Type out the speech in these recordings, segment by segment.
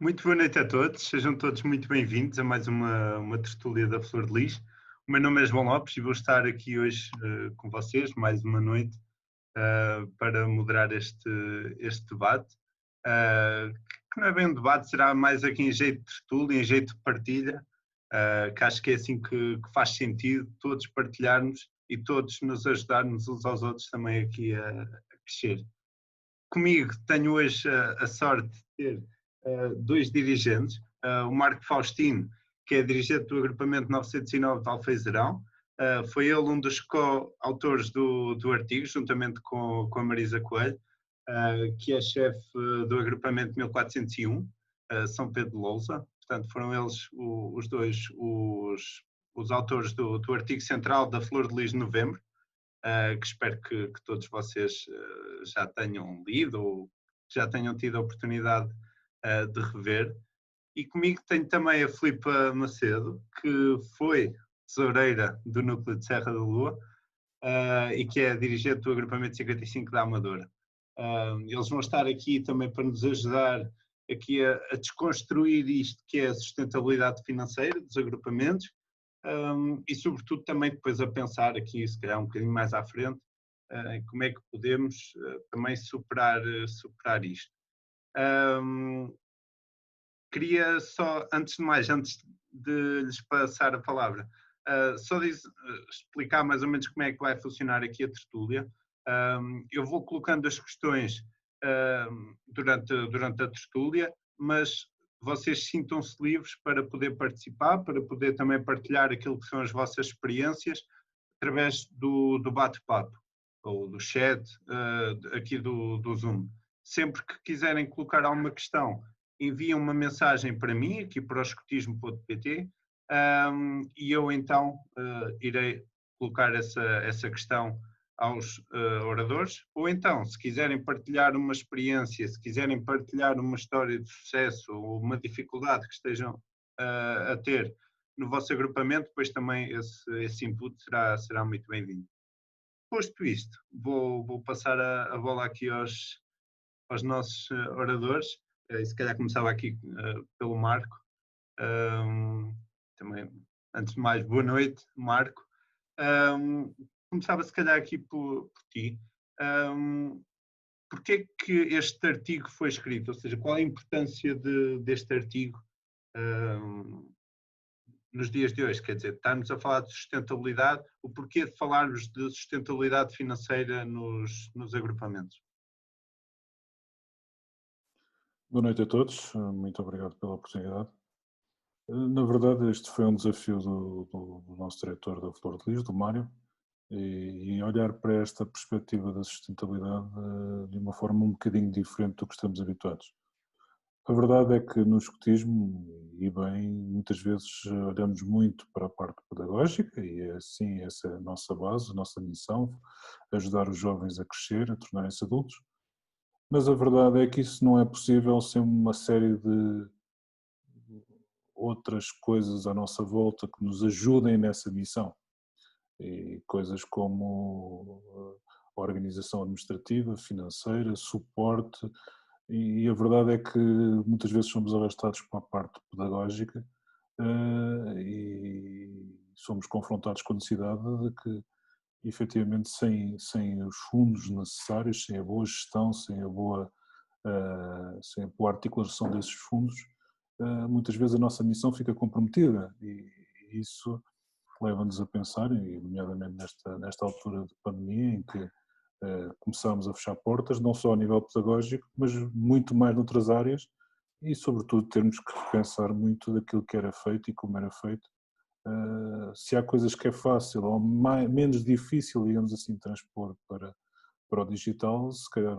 Muito boa noite a todos, sejam todos muito bem-vindos a mais uma tertúlia da Flor de Lis. O meu nome é João Lopes e vou estar aqui hoje com vocês, mais uma noite, para moderar este debate, que não é bem um debate, será mais aqui em jeito de tertúlia, em jeito de partilha, que acho que é assim que faz sentido todos partilharmos e todos nos ajudarmos uns aos outros também aqui a crescer. Comigo tenho hoje a sorte de ter dois dirigentes, o Marco Faustino, que é dirigente do agrupamento 909 de Alfeizerão, foi ele um dos co-autores do artigo, juntamente com a Marisa Coelho, que é chefe do agrupamento 1401, São Pedro de Lousa. Portanto, foram eles os dois os autores do artigo central da Flor de Lis de Novembro, que espero que todos vocês já tenham lido ou já tenham tido a oportunidade de rever. E comigo tenho também a Filipa Macedo, que foi tesoureira do Núcleo de Serra da Lua e que é dirigente do agrupamento 55 da Amadora. Eles vão estar aqui também para nos ajudar aqui a desconstruir isto que é a sustentabilidade financeira dos agrupamentos, e sobretudo também depois a pensar aqui, se calhar um bocadinho mais à frente, como é que podemos também superar isto. Queria só, antes de mais, antes de lhes passar a palavra, só explicar mais ou menos como é que vai funcionar aqui a tertúlia. Eu vou colocando as questões durante a tertúlia, mas vocês sintam-se livres para poder participar, para poder também partilhar aquilo que são as vossas experiências através do bate-papo ou do chat aqui do Zoom. Sempre que quiserem colocar alguma questão, enviam uma mensagem para mim, aqui para o escotismo.pt, e eu então irei colocar essa questão aos oradores, ou então, se quiserem partilhar uma experiência, se quiserem partilhar uma história de sucesso ou uma dificuldade que estejam a ter no vosso agrupamento, depois também esse input será muito bem-vindo. Posto isto, vou passar a bola aqui aos nossos oradores, e se calhar começava aqui pelo Marco. Também, antes de mais, boa noite, Marco. Começava se calhar aqui por ti. Porquê é que este artigo foi escrito? Ou seja, qual a importância deste artigo nos dias de hoje? Quer dizer, estamos a falar de sustentabilidade, o porquê de falarmos de sustentabilidade financeira nos agrupamentos? Boa noite a todos, muito obrigado pela oportunidade. Na verdade, este foi um desafio do nosso diretor da Flor de Lis, do Mário, e olhar para esta perspectiva da sustentabilidade de uma forma um bocadinho diferente do que estamos habituados. A verdade é que no escotismo, e bem, muitas vezes olhamos muito para a parte pedagógica, e é assim, essa é a nossa base, a nossa missão, ajudar os jovens a crescer, a tornarem-se adultos. Mas a verdade é que isso não é possível sem uma série de outras coisas à nossa volta que nos ajudem nessa missão. E coisas como a organização administrativa, financeira, suporte, e a verdade é que muitas vezes somos arrastados para a parte pedagógica e somos confrontados com a necessidade de que, efetivamente, sem os fundos necessários, sem a boa gestão, sem a boa articulação desses fundos, muitas vezes a nossa missão fica comprometida, e isso leva-nos a pensar, e nomeadamente nesta altura de pandemia em que começámos a fechar portas, não só a nível pedagógico, mas muito mais noutras áreas, e sobretudo termos que repensar muito daquilo que era feito e como era feito. Se há coisas que é fácil ou menos difícil, digamos assim, transpor para o digital, se calhar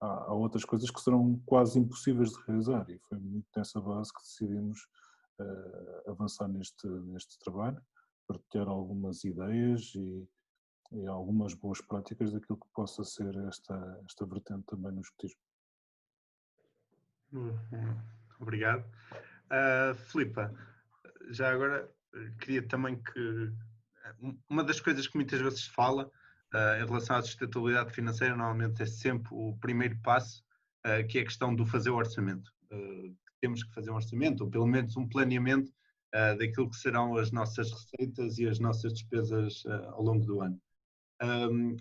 há outras coisas que serão quase impossíveis de realizar, e foi muito nessa base que decidimos avançar neste trabalho, partilhar algumas ideias e algumas boas práticas daquilo que possa ser esta vertente também no escotismo. Obrigado. Filipa, já agora queria também que uma das coisas que muitas vezes se fala em relação à sustentabilidade financeira normalmente é sempre o primeiro passo, que é a questão do fazer o orçamento, que temos que fazer um orçamento, ou pelo menos um planeamento daquilo que serão as nossas receitas e as nossas despesas ao longo do ano.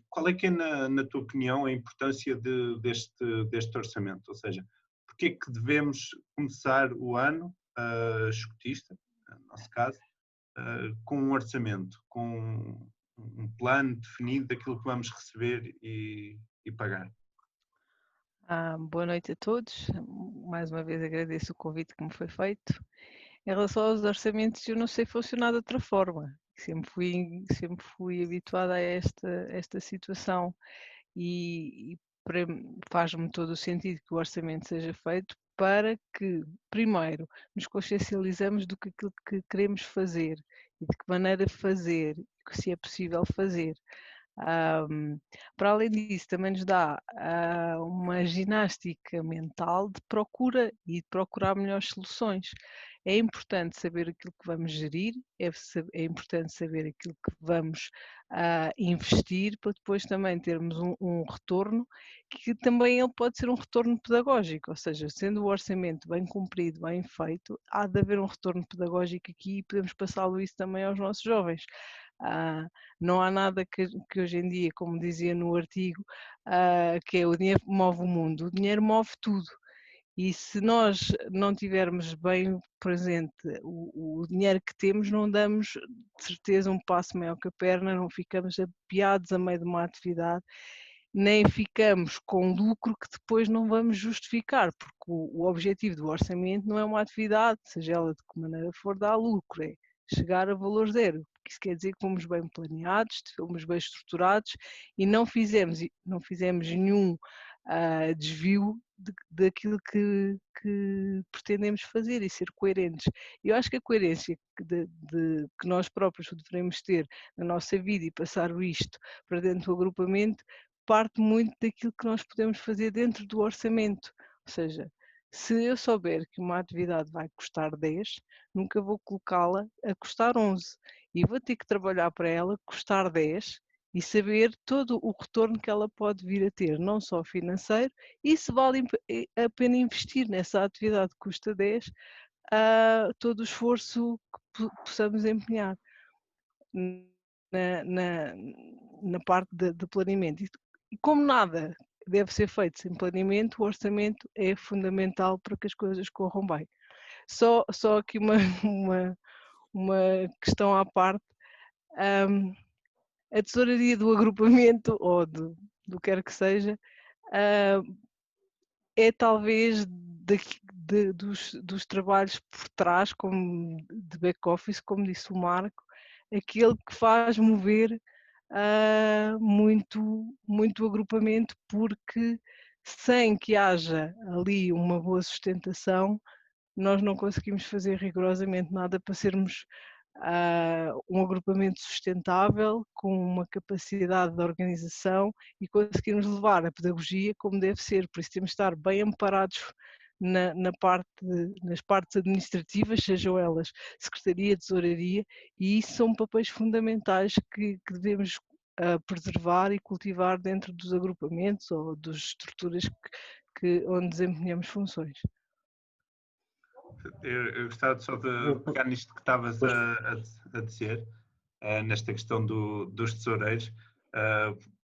Qual é que é, na tua opinião, a importância deste orçamento? Ou seja, porque é que devemos começar o ano escotista, no nosso caso, com um orçamento, com um plano definido daquilo que vamos receber e pagar? Boa noite a todos. Mais uma vez agradeço o convite que me foi feito. Em relação aos orçamentos, eu não sei funcionar de outra forma. Sempre fui habituada a esta situação e faz-me todo o sentido que o orçamento seja feito para que, primeiro, nos consciencializamos do que aquilo que queremos fazer e de que maneira fazer, se é possível fazer. Para além disso, também nos dá uma ginástica mental de procura e de procurar melhores soluções. É importante saber aquilo que vamos gerir, é importante saber aquilo que vamos investir para depois também termos um retorno, que também ele pode ser um retorno pedagógico, ou seja, sendo o orçamento bem cumprido, bem feito, há de haver um retorno pedagógico aqui e podemos passá-lo isso também aos nossos jovens. Não há nada que hoje em dia, como dizia no artigo, que é o dinheiro move o mundo, o dinheiro move tudo. E se nós não tivermos bem presente o dinheiro que temos, não damos de certeza um passo maior que a perna, não ficamos apiados a meio de uma atividade, nem ficamos com lucro que depois não vamos justificar, porque o objetivo do orçamento não é uma atividade, seja ela de que maneira for, dar lucro, é chegar a valor zero. Isso quer dizer que fomos bem planeados, fomos bem estruturados e não fizemos nenhum desvio daquilo que pretendemos fazer e ser coerentes. Eu acho que a coerência que nós próprios devemos ter na nossa vida e passar isto para dentro do agrupamento parte muito daquilo que nós podemos fazer dentro do orçamento. Ou seja, se eu souber que uma atividade vai custar 10, nunca vou colocá-la a custar 11 e vou ter que trabalhar para ela custar 10 e saber todo o retorno que ela pode vir a ter, não só financeiro, e se vale a pena investir nessa atividade que custa 10, todo o esforço que possamos empenhar na parte de planeamento. E como nada deve ser feito sem planeamento, o orçamento é fundamental para que as coisas corram bem. Só aqui uma questão à parte. A tesouraria do agrupamento, ou do que quer que seja, é talvez dos trabalhos por trás, como de back-office, como disse o Marco, aquele que faz mover muito agrupamento, porque sem que haja ali uma boa sustentação, nós não conseguimos fazer rigorosamente nada para sermos um agrupamento sustentável, com uma capacidade de organização e conseguirmos levar a pedagogia como deve ser. Por isso temos de estar bem amparados nas partes administrativas, sejam elas secretaria, tesouraria, e isso são papéis fundamentais que devemos preservar e cultivar dentro dos agrupamentos ou das estruturas onde desempenhamos funções. Eu gostava só de pegar nisto que estavas a dizer, nesta questão dos tesoureiros,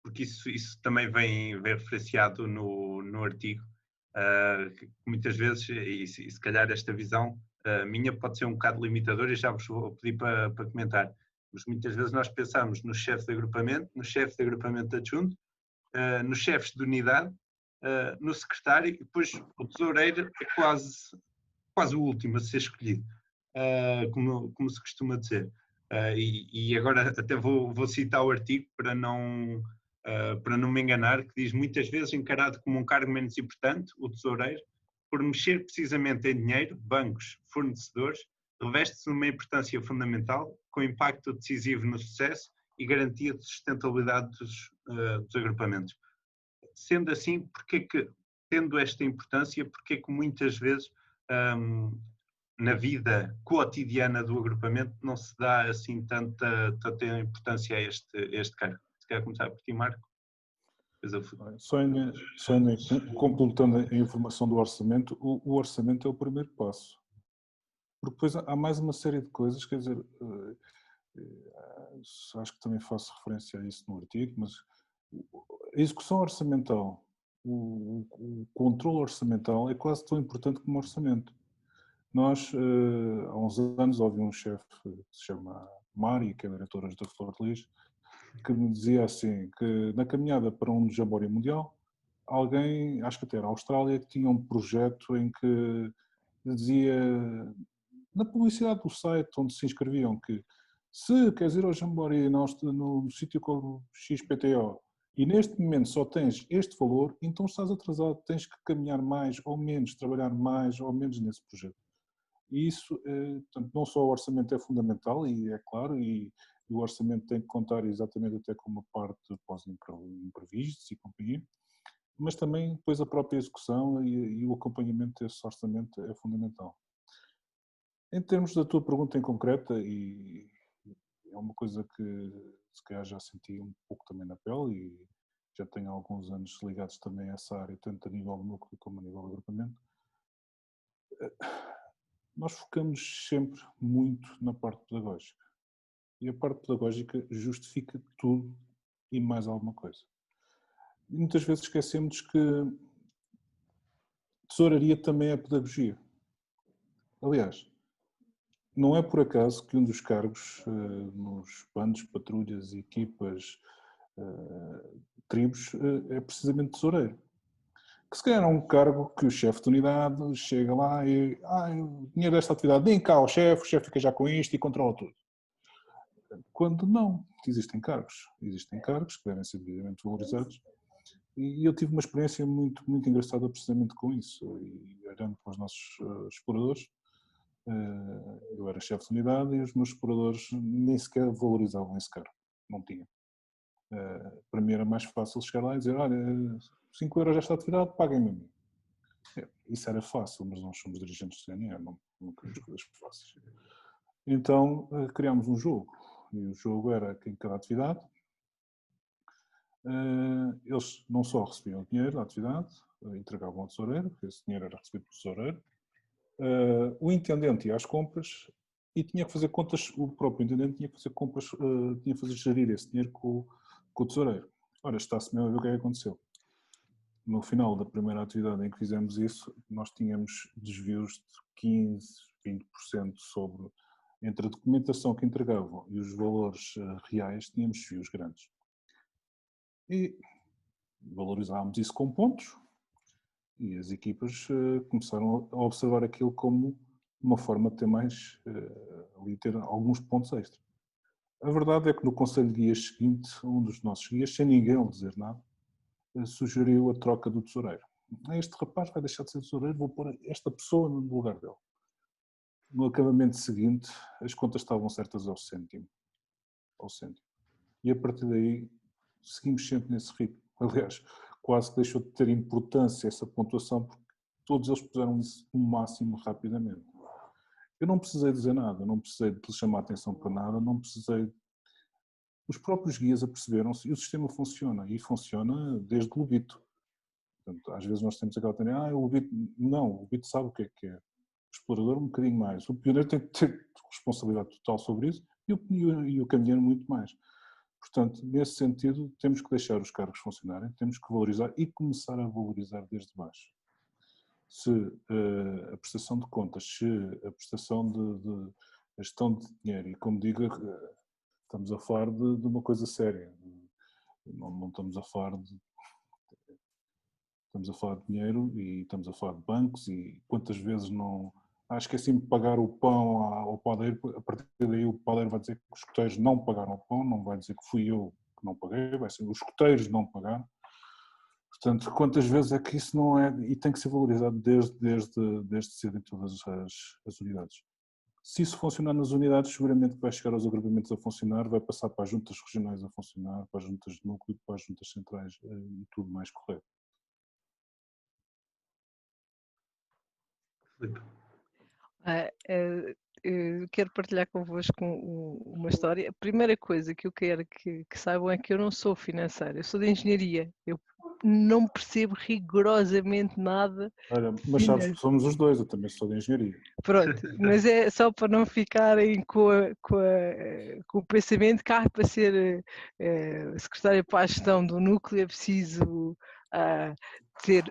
porque isso também vem referenciado no artigo, que muitas vezes, e se calhar esta visão minha pode ser um bocado limitadora, e já vos vou pedir para comentar, mas muitas vezes nós pensamos no chefe de agrupamento adjunto, nos chefes de unidade, no secretário, e depois o tesoureiro é quase o último a ser escolhido, como se costuma dizer. E agora até vou citar o artigo para não me enganar, que diz: muitas vezes encarado como um cargo menos importante, o tesoureiro, por mexer precisamente em dinheiro, bancos, fornecedores, reveste-se numa importância fundamental, com impacto decisivo no sucesso e garantia de sustentabilidade dos agrupamentos. Sendo assim, tendo esta importância, porque que muitas vezes na vida cotidiana do agrupamento não se dá assim tanta importância a este cargo? Se quer começar por ti, Marco? Só ainda completando a informação do orçamento, o orçamento é o primeiro passo. Porque depois há mais uma série de coisas, quer dizer, acho que também faço referência a isso no artigo, mas a execução orçamental, o controle orçamental é quase tão importante como o orçamento. Nós, há uns anos, ouvi um chefe que se chama Mari, que é diretora da Flor de Lis, que me dizia assim, que na caminhada para um Jamboree Mundial, alguém, acho que até era a Austrália, que tinha um projeto em que dizia, na publicidade do site onde se inscreviam, que se queres ir ao Jamboree no sítio como XPTO e neste momento só tens este valor, então estás atrasado, tens que caminhar mais ou menos, trabalhar mais ou menos nesse projeto. E isso, portanto, não só o orçamento é fundamental, e é claro, e o orçamento tem que contar exatamente até com uma parte pós-imprevistos e companhia, mas também depois a própria execução e o acompanhamento desse orçamento é fundamental. Em termos da tua pergunta em concreta, e é uma coisa que se calhar já senti um pouco também na pele e já tenho alguns anos ligados também a essa área, tanto a nível núcleo como a nível de agrupamento, nós focamos sempre muito na parte pedagógica. E a parte pedagógica justifica tudo e mais alguma coisa. E muitas vezes esquecemos que tesouraria também é pedagogia. Aliás, não é por acaso que um dos cargos nos bandos, patrulhas, equipas, tribos, é precisamente tesoureiro. Que se calhar é um cargo que o chefe de unidade chega lá e o dinheiro desta atividade, deem cá ao chefe, o chefe fica já com isto e controla tudo. Quando não, existem cargos que devem ser devidamente valorizados. E eu tive uma experiência muito, muito engraçada precisamente com isso. E olhando para os nossos exploradores, eu era chefe de unidade e os meus exploradores nem sequer valorizavam esse cargo, não tinham. Para mim era mais fácil chegar lá e dizer, olha, 5 euros esta atividade, paguem-me a mim. Isso era fácil, mas nós somos dirigentes de CNE, não queremos coisas fáceis. Então criámos um jogo, e o jogo era que em cada atividade eles não só recebiam dinheiro da atividade, entregavam ao tesoureiro, porque esse dinheiro era recebido pelo tesoureiro, o intendente ia às compras e tinha que fazer contas, o próprio intendente tinha que fazer compras, tinha que fazer gerir esse dinheiro com o tesoureiro. Ora, está-se mesmo a ver o que é que aconteceu. No final da primeira atividade em que fizemos isso, nós tínhamos desvios de 15, 20% sobre, entre a documentação que entregavam e os valores reais, tínhamos desvios grandes. E valorizámos isso com pontos e as equipas começaram a observar aquilo como uma forma de ter mais, ali ter alguns pontos extra. A verdade é que no conselho de guias seguinte, um dos nossos guias, sem ninguém lhe dizer nada, sugeriu a troca do tesoureiro. Este rapaz vai deixar de ser tesoureiro, vou pôr esta pessoa no lugar dele. No acabamento seguinte, as contas estavam certas ao cêntimo. E a partir daí, seguimos sempre nesse ritmo. Aliás, quase que deixou de ter importância essa pontuação, porque todos eles puseram isso no máximo rapidamente. Eu não precisei dizer nada, não precisei de lhes chamar a atenção para nada, não precisei. Os próprios guias aperceberam-se e o sistema funciona, e funciona desde o lobito. Portanto, às vezes nós temos aquela tendência, o lobito, não, o lobito sabe o que é. O explorador um bocadinho mais. O pioneiro tem que ter responsabilidade total sobre isso e o caminheiro muito mais. Portanto, nesse sentido, temos que deixar os cargos funcionarem, temos que valorizar e começar a valorizar desde baixo. Se a prestação de contas, se a prestação de gestão de dinheiro, e como digo, estamos a falar de uma coisa séria, não estamos a falar de... Estamos a falar de dinheiro e estamos a falar de bancos e quantas vezes não... esqueci-me de pagar o pão ao padeiro, a partir daí o padeiro vai dizer que os escoteiros não pagaram o pão, não vai dizer que fui eu que não paguei, vai ser os escoteiros não pagaram. Portanto, quantas vezes é que isso não é... E tem que ser valorizado desde cedo em todas as unidades. Se isso funcionar nas unidades, seguramente vai chegar aos agrupamentos a funcionar, vai passar para as juntas regionais a funcionar, para as juntas de núcleo, para as juntas centrais e tudo mais correto. quero partilhar convosco uma história. A primeira coisa que eu quero que saibam é que eu não sou financeira, eu sou de engenharia. Eu não percebo rigorosamente nada. Olha, mas sabes que somos os dois, eu também sou de engenharia. Pronto, mas é só para não ficarem com o pensamento que para ser secretária para a gestão do núcleo é preciso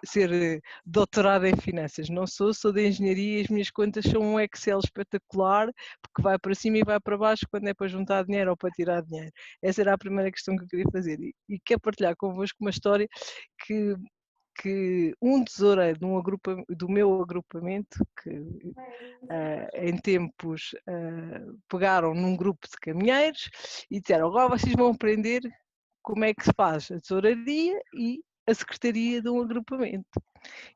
ser doutorada em finanças. Não sou de engenharia e as minhas contas são um Excel espetacular, porque vai para cima e vai para baixo quando é para juntar dinheiro ou para tirar dinheiro. Essa era a primeira questão que eu queria fazer. E quero partilhar convosco uma história que um tesoureiro do meu agrupamento, que em tempos pegaram num grupo de caminheiros e disseram: agora vocês vão aprender como é que se faz a tesouraria e a secretaria de um agrupamento.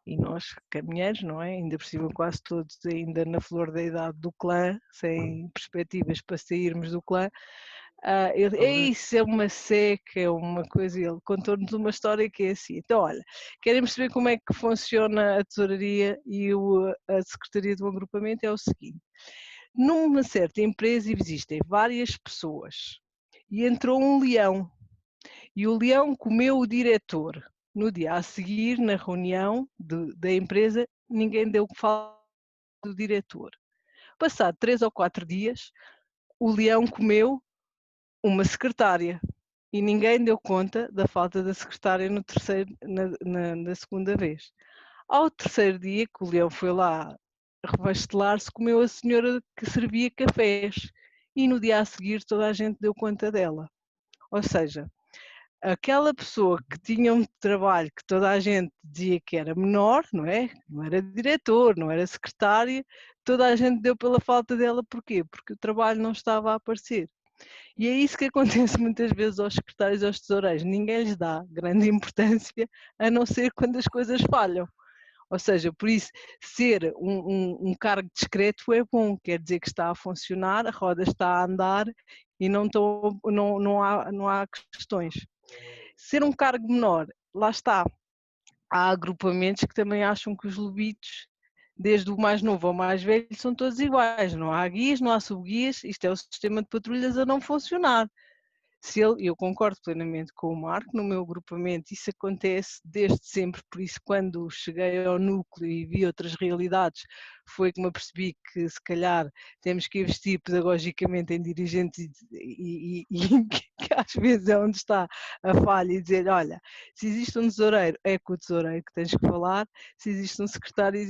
E nós, caminheiros, não é? Ainda por cima quase todos ainda na flor da idade do clã, sem perspectivas para sairmos do clã, isso é uma seca, é uma coisa. Ele contou-nos uma história que é assim. Então, olha, querem perceber como é que funciona a tesouraria e a secretaria do agrupamento? É o seguinte: numa certa empresa existem várias pessoas e entrou um leão e o leão comeu o diretor. No dia a seguir, na reunião da empresa, ninguém deu fala do diretor. Passado 3 ou 4 dias, o leão comeu uma secretária e ninguém deu conta da falta da secretária na segunda vez. Ao terceiro dia que o leão foi lá rebastelar-se, comeu a senhora que servia cafés e no dia a seguir toda a gente deu conta dela. Ou seja, aquela pessoa que tinha um trabalho que toda a gente dizia que era menor, não é? Não era diretor, não era secretária, toda a gente deu pela falta dela. Porquê? Porque o trabalho não estava a aparecer. E é isso que acontece muitas vezes aos secretários e aos tesoureiros. Ninguém lhes dá grande importância, a não ser quando as coisas falham. Ou seja, por isso, ser um cargo discreto é bom, quer dizer que está a funcionar, a roda está a andar e não há questões. Ser um cargo menor, lá está. Há agrupamentos que também acham que os lobitos, desde o mais novo ao mais velho, são todos iguais. Não há guias, não há subguias, isto é o sistema de patrulhas a não funcionar. Eu concordo plenamente com o Marco, no meu agrupamento isso acontece desde sempre, por isso quando cheguei ao núcleo e vi outras realidades, foi que me apercebi que se calhar temos que investir pedagogicamente em dirigentes e que às vezes é onde está a falha e dizer, olha, se existe um tesoureiro, é com o tesoureiro que tens que falar, se existe um secretário, é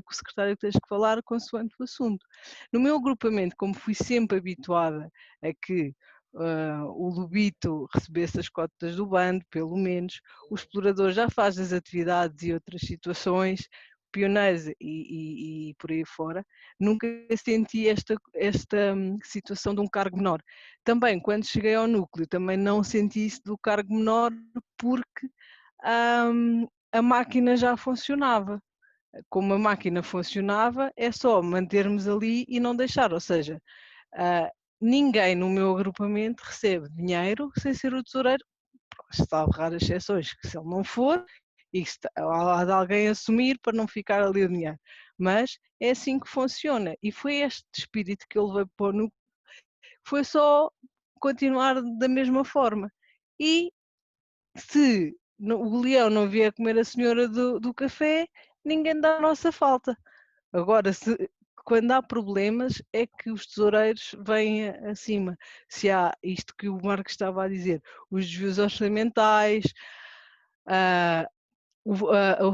com o secretário que tens que falar consoante o assunto. No meu agrupamento, como fui sempre habituada a que o lobito recebesse as cotas do bando, pelo menos, o explorador já faz as atividades e outras situações, pioneiros e por aí fora, nunca senti esta situação de um cargo menor. Também, quando cheguei ao núcleo, também não senti isso do cargo menor, porque a máquina já funcionava. Como a máquina funcionava, é só mantermos ali e não deixar, ou seja, ninguém no meu agrupamento recebe dinheiro sem ser o tesoureiro, salvo raras exceções, que se ele não for, e há de alguém assumir para não ficar ali o dinheiro. Mas é assim que funciona. E foi este espírito que eu levei para o núcleo, foi só continuar da mesma forma. E se o leão não vier comer a senhora do café, ninguém dá a nossa falta. Agora, quando há problemas, é que os tesoureiros vêm acima. Se há isto que o Marcos estava a dizer, os desvios orçamentais, a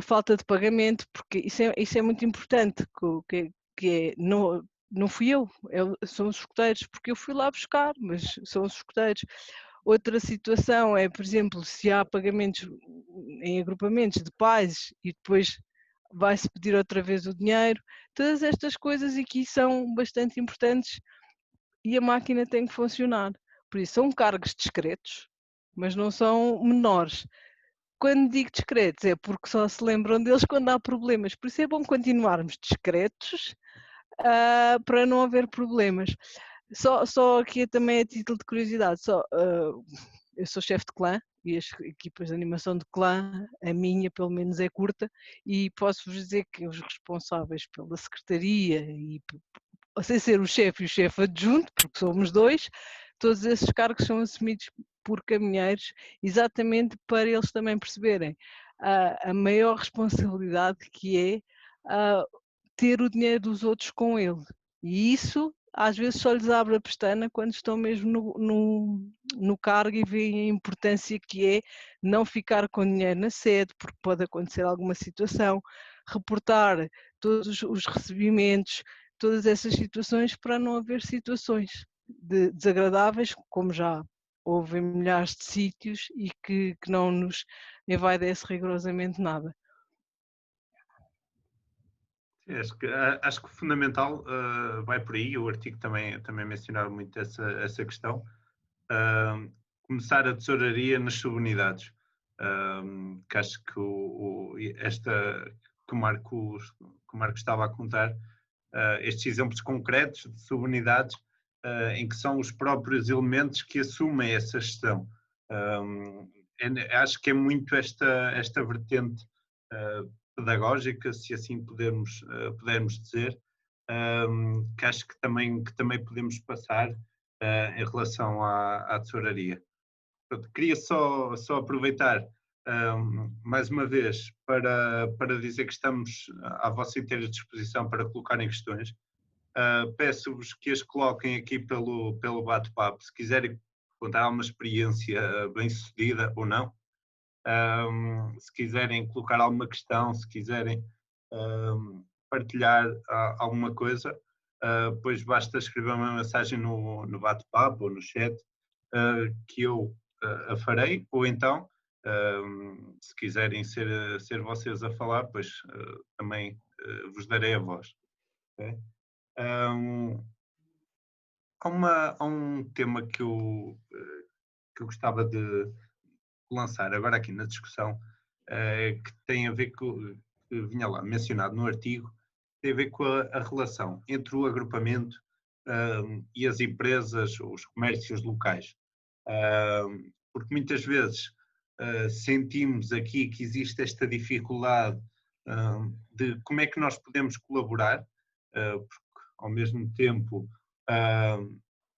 falta de pagamento, porque isso é muito importante, não fui eu, são os escuteiros, porque eu fui lá buscar, mas são os escuteiros. Outra situação é, por exemplo, se há pagamentos em agrupamentos de pais e depois vai-se pedir outra vez o dinheiro, todas estas coisas aqui são bastante importantes e a máquina tem que funcionar. Por isso, são cargos discretos, mas não são menores. Quando digo discretos é porque só se lembram deles quando há problemas. Por isso é bom continuarmos discretos para não haver problemas. Só aqui também a título de curiosidade, eu sou chefe de clã e as equipas de animação de clã, a minha pelo menos é curta, e posso-vos dizer que os responsáveis pela secretaria, e sem ser o chefe e o chefe adjunto, porque somos dois, todos esses cargos são assumidos por caminheiros, exatamente para eles também perceberem a maior responsabilidade que é ter o dinheiro dos outros com ele. E isso às vezes só lhes abre a pestana quando estão mesmo no cargo e veem a importância que é não ficar com dinheiro na sede, porque pode acontecer alguma situação, reportar todos os recebimentos, todas essas situações, para não haver situações desagradáveis, como já houve em milhares de sítios e que não nos envaidece rigorosamente nada. Acho que o fundamental vai por aí. O artigo também mencionava muito essa questão. Começar a tesouraria nas subunidades. Que acho que que o Marco estava a contar, estes exemplos concretos de subunidades em que são os próprios elementos que assumem essa gestão. Acho que é muito esta vertente pedagógica, se assim pudermos dizer, que acho que também podemos passar em relação à tesouraria. Queria só aproveitar mais uma vez para dizer que estamos à vossa inteira disposição para colocarem questões. Peço-vos que as coloquem aqui pelo bate-papo, se quiserem contar alguma experiência bem-sucedida ou não. Se quiserem colocar alguma questão, se quiserem partilhar alguma coisa, depois basta escrever uma mensagem no bate-papo ou no chat, que eu a farei, ou então, se quiserem ser vocês a falar, pois também vos darei a voz. Okay? Há um tema que eu gostava de lançar agora aqui na discussão, que tem a ver com, que vinha lá mencionado no artigo, tem a ver com a relação entre o agrupamento e as empresas, os comércios locais. Porque muitas vezes sentimos aqui que existe esta dificuldade de como é que nós podemos colaborar, porque ao mesmo tempo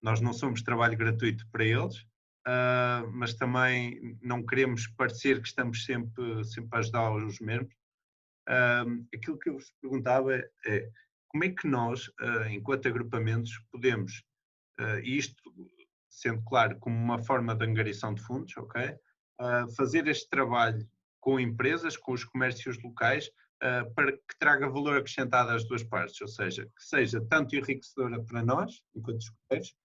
nós não somos trabalho gratuito para eles, mas também não queremos parecer que estamos sempre a ajudar os mesmos. Aquilo que eu vos perguntava é como é que nós, enquanto agrupamentos, podemos, e isto sendo claro como uma forma de angariação de fundos, ok? Fazer este trabalho com empresas, com os comércios locais, para que traga valor acrescentado às duas partes, ou seja, que seja tanto enriquecedora para nós, enquanto escuteiros,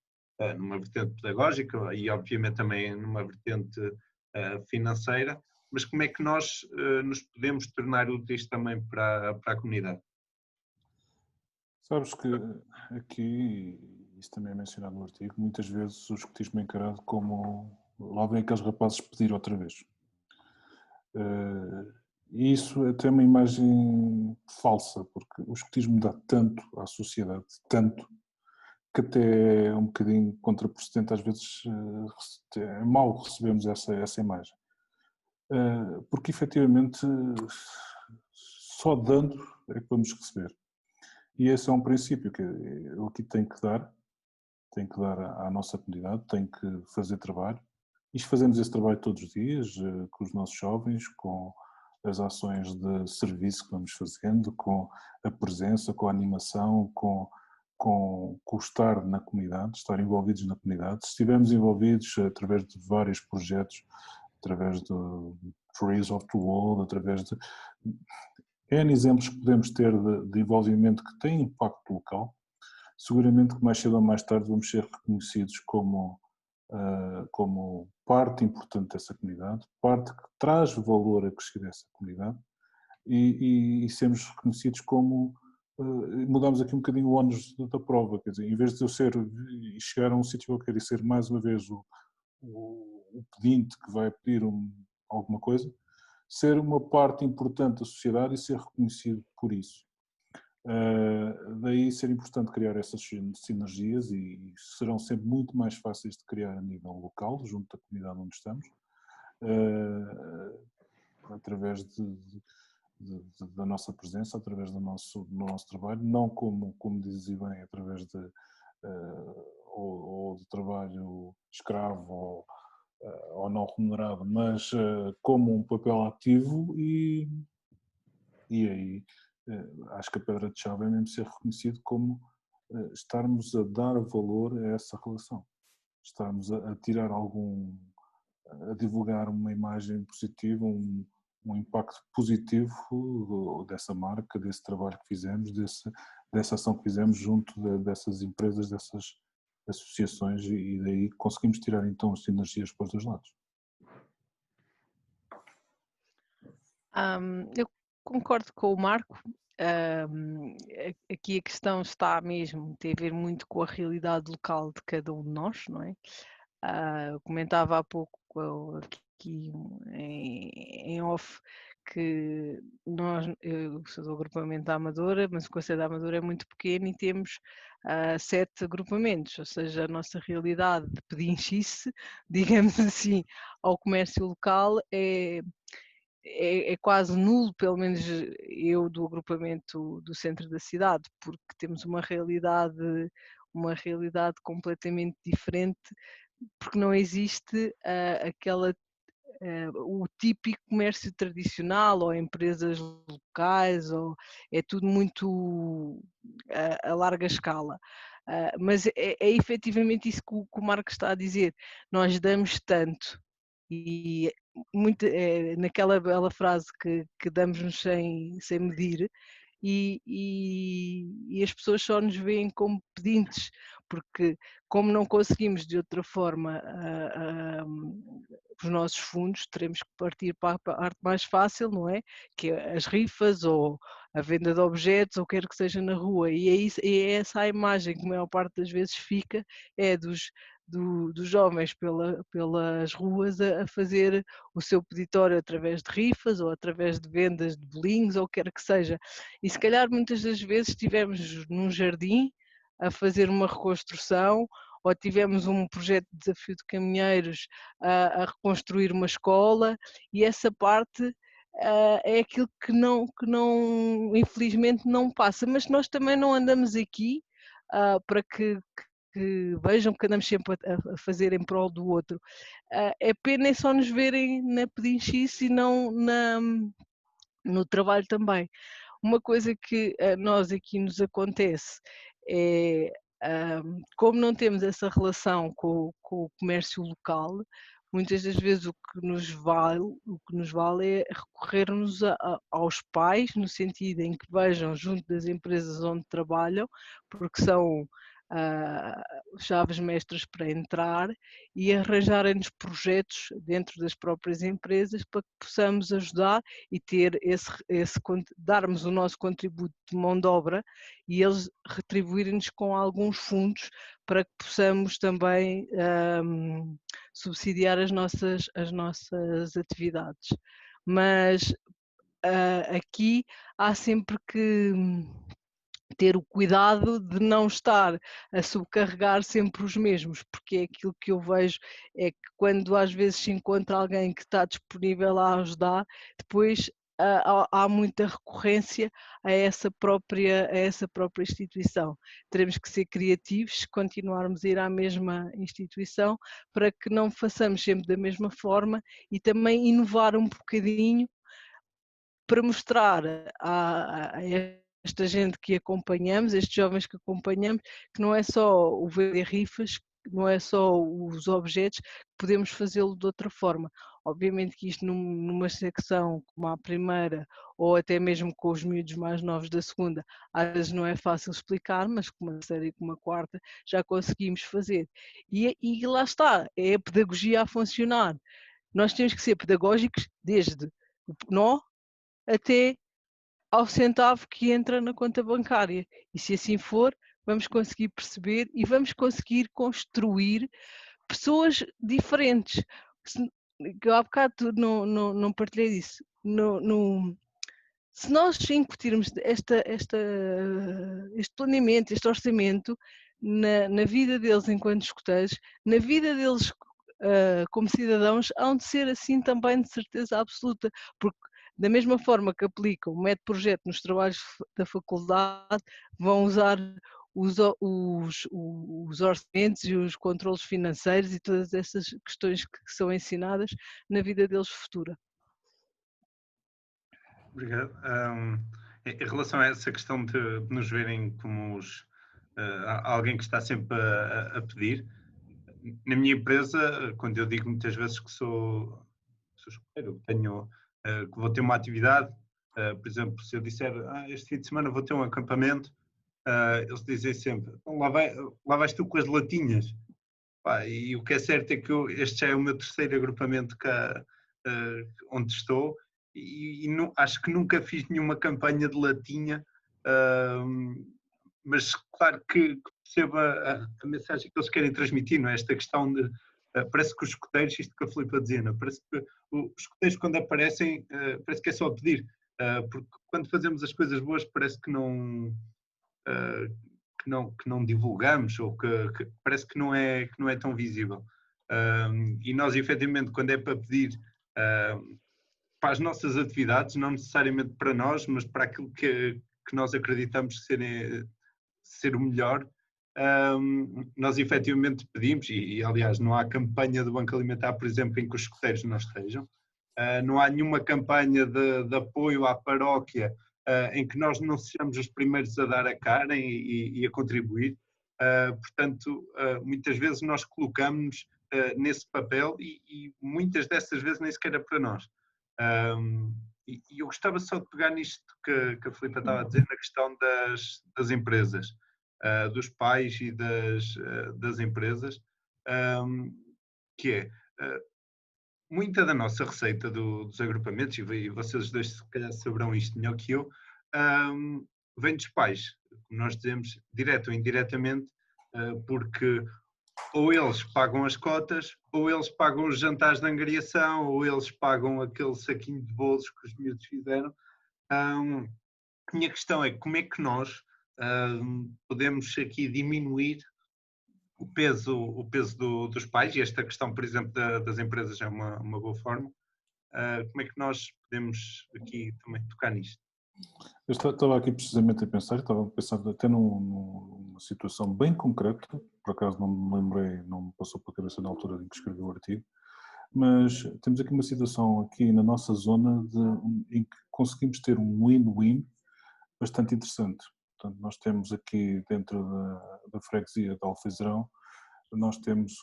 numa vertente pedagógica e obviamente também numa vertente financeira, mas como é que nós nos podemos tornar úteis também para a comunidade? Sabes que aqui, isso também é mencionado no artigo, muitas vezes o escotismo é encarado como lá vem aqueles rapazes pedir outra vez. E isso é até uma imagem falsa, porque o escotismo dá tanto à sociedade, tanto, que até é um bocadinho contraproducente, às vezes é mau recebemos essa imagem. Porque efetivamente só dando é que vamos receber. E esse é um princípio que eu aqui tenho que dar à nossa comunidade, tenho que fazer trabalho. E fazemos esse trabalho todos os dias, com os nossos jovens, com as ações de serviço que vamos fazendo, com a presença, com a animação, com o estar na comunidade, estar envolvidos na comunidade. Se estivermos envolvidos através de vários projetos, através do Trees of the World, através de N exemplos que podemos ter de envolvimento que tem impacto local, seguramente que mais cedo ou mais tarde vamos ser reconhecidos como parte importante dessa comunidade, parte que traz valor acrescido a essa comunidade e sermos reconhecidos como, mudamos aqui um bocadinho o ónus da prova, quer dizer, em vez de eu chegar a um sítio qualquer e ser mais uma vez o pedinte que vai pedir alguma coisa, ser uma parte importante da sociedade e ser reconhecido por isso. Daí ser importante criar essas sinergias e serão sempre muito mais fáceis de criar a nível local, junto da comunidade onde estamos, através da nossa presença, através do nosso trabalho, não como dizes bem, através ou do trabalho escravo ou não remunerado, mas como um papel ativo e aí acho que a pedra de chave é mesmo ser reconhecido como estarmos a dar valor a essa relação, estarmos a tirar a divulgar uma imagem positiva, um impacto positivo dessa marca, desse trabalho que fizemos, dessa ação que fizemos junto dessas empresas, dessas associações, e daí conseguimos tirar então as sinergias para os dois lados. Eu concordo com o Marco. Aqui a questão está mesmo, tem a ver muito com a realidade local de cada um de nós, não é? Eu comentava há pouco aqui em off que eu sou do agrupamento da Amadora, mas o Conselho da Amadora é muito pequeno e temos 7 agrupamentos, ou seja, a nossa realidade de pedinchice, digamos assim, ao comércio local é quase nulo, pelo menos eu do agrupamento do centro da cidade, porque temos uma realidade completamente diferente, porque não existe o típico comércio tradicional ou empresas locais, ou é tudo muito a larga escala. Mas é efetivamente isso que o Marco está a dizer, nós damos tanto e naquela bela frase que damos-nos sem medir, e as pessoas só nos veem como pedintes, porque como não conseguimos de outra forma os nossos fundos, teremos que partir para a parte mais fácil, não é? Que é as rifas ou a venda de objetos, ou quer que seja na rua, e é essa a imagem que a maior parte das vezes fica, é dos jovens pelas ruas a fazer o seu peditório através de rifas ou através de vendas de bolinhos ou quer que seja. E se calhar muitas das vezes estivemos num jardim a fazer uma reconstrução, ou tivemos um projeto de desafio de caminheiros a reconstruir uma escola, e essa parte é aquilo que não, infelizmente não passa, mas nós também não andamos aqui para que vejam que andamos sempre a fazer em prol do outro. É pena é só nos verem na pedinchice e não no trabalho também. Uma coisa que a nós aqui nos acontece é, como não temos essa relação com o comércio local, muitas das vezes o que nos vale é recorrermos aos pais, no sentido em que vejam junto das empresas onde trabalham, porque são chaves mestras para entrar, e arranjarem-nos projetos dentro das próprias empresas para que possamos ajudar e ter darmos o nosso contributo de mão de obra e eles retribuírem-nos com alguns fundos para que possamos também subsidiar as nossas atividades. Mas aqui há sempre que ter o cuidado de não estar a subcarregar sempre os mesmos, porque é aquilo que eu vejo é que quando às vezes se encontra alguém que está disponível a ajudar, depois há muita recorrência a essa própria instituição. Teremos que ser criativos, se continuarmos a ir à mesma instituição, para que não façamos sempre da mesma forma e também inovar um bocadinho para mostrar a esta gente que acompanhamos, estes jovens que acompanhamos, que não é só o vender rifas, não é só os objetos, podemos fazê-lo de outra forma. Obviamente que isto numa secção como a primeira, ou até mesmo com os miúdos mais novos da segunda, às vezes não é fácil explicar, mas com uma série e com uma quarta já conseguimos fazer. E lá está, é a pedagogia a funcionar. Nós temos que ser pedagógicos desde o nó até ao centavo que entra na conta bancária. E se assim for, vamos conseguir perceber e vamos conseguir construir pessoas diferentes. Eu há bocado não partilhei disso. Se nós incutirmos este planeamento, este orçamento na vida deles enquanto escuteiros, na vida deles como cidadãos, hão de ser assim também de certeza absoluta, porque da mesma forma que aplicam o método projeto nos trabalhos da faculdade, vão usar os orçamentos e os controlos financeiros e todas essas questões que são ensinadas na vida deles futura. Obrigado. Em relação a essa questão de nos verem como alguém que está sempre a pedir, na minha empresa, quando eu digo muitas vezes que sou escoteiro, que vou ter uma atividade, por exemplo, se eu disser este fim de semana vou ter um acampamento, eles dizem sempre, então lá vais tu com as latinhas. Pá, e o que é certo é que este já é o meu terceiro agrupamento onde estou e acho que nunca fiz nenhuma campanha de latinha, mas claro que percebo a mensagem que eles querem transmitir, não é? Esta questão de, parece que os escoteiros, isto que a Filipa dizia, não é? Parece que os escoteiros quando aparecem, parece que é só pedir, porque quando fazemos as coisas boas parece que não divulgamos ou que parece que não é tão visível. E nós, efetivamente, quando é para pedir para as nossas atividades, não necessariamente para nós, mas para aquilo que nós acreditamos ser o melhor, nós efetivamente pedimos, e aliás não há campanha do Banco Alimentar, por exemplo, em que os escoteiros não estejam, não há nenhuma campanha de apoio à paróquia em que nós não sejamos os primeiros a dar a cara e a contribuir. Portanto, muitas vezes nós colocamos-nos nesse papel e muitas dessas vezes nem sequer é para nós. E eu gostava só de pegar nisto que a Filipa estava a dizer, na questão das empresas, dos pais e das empresas, que é muita da nossa receita dos agrupamentos, e vocês dois se calhar saberão isto melhor que eu, vem dos pais, como nós dizemos, direto ou indiretamente, porque ou eles pagam as cotas, ou eles pagam os jantares de angariação, ou eles pagam aquele saquinho de bolos que os miúdos fizeram. A minha questão é como é que nós podemos aqui diminuir o peso dos pais, e esta questão, por exemplo, das empresas é uma boa forma. Como é que nós podemos aqui também tocar nisto? Eu estava aqui precisamente a pensar, estava a pensar até numa situação bem concreta, por acaso não me lembrei, não me passou pela cabeça na altura em que escrevi o artigo, mas temos aqui uma situação aqui na nossa zona em que conseguimos ter um win-win bastante interessante. Portanto, nós temos aqui dentro da freguesia de Alfezerão, nós temos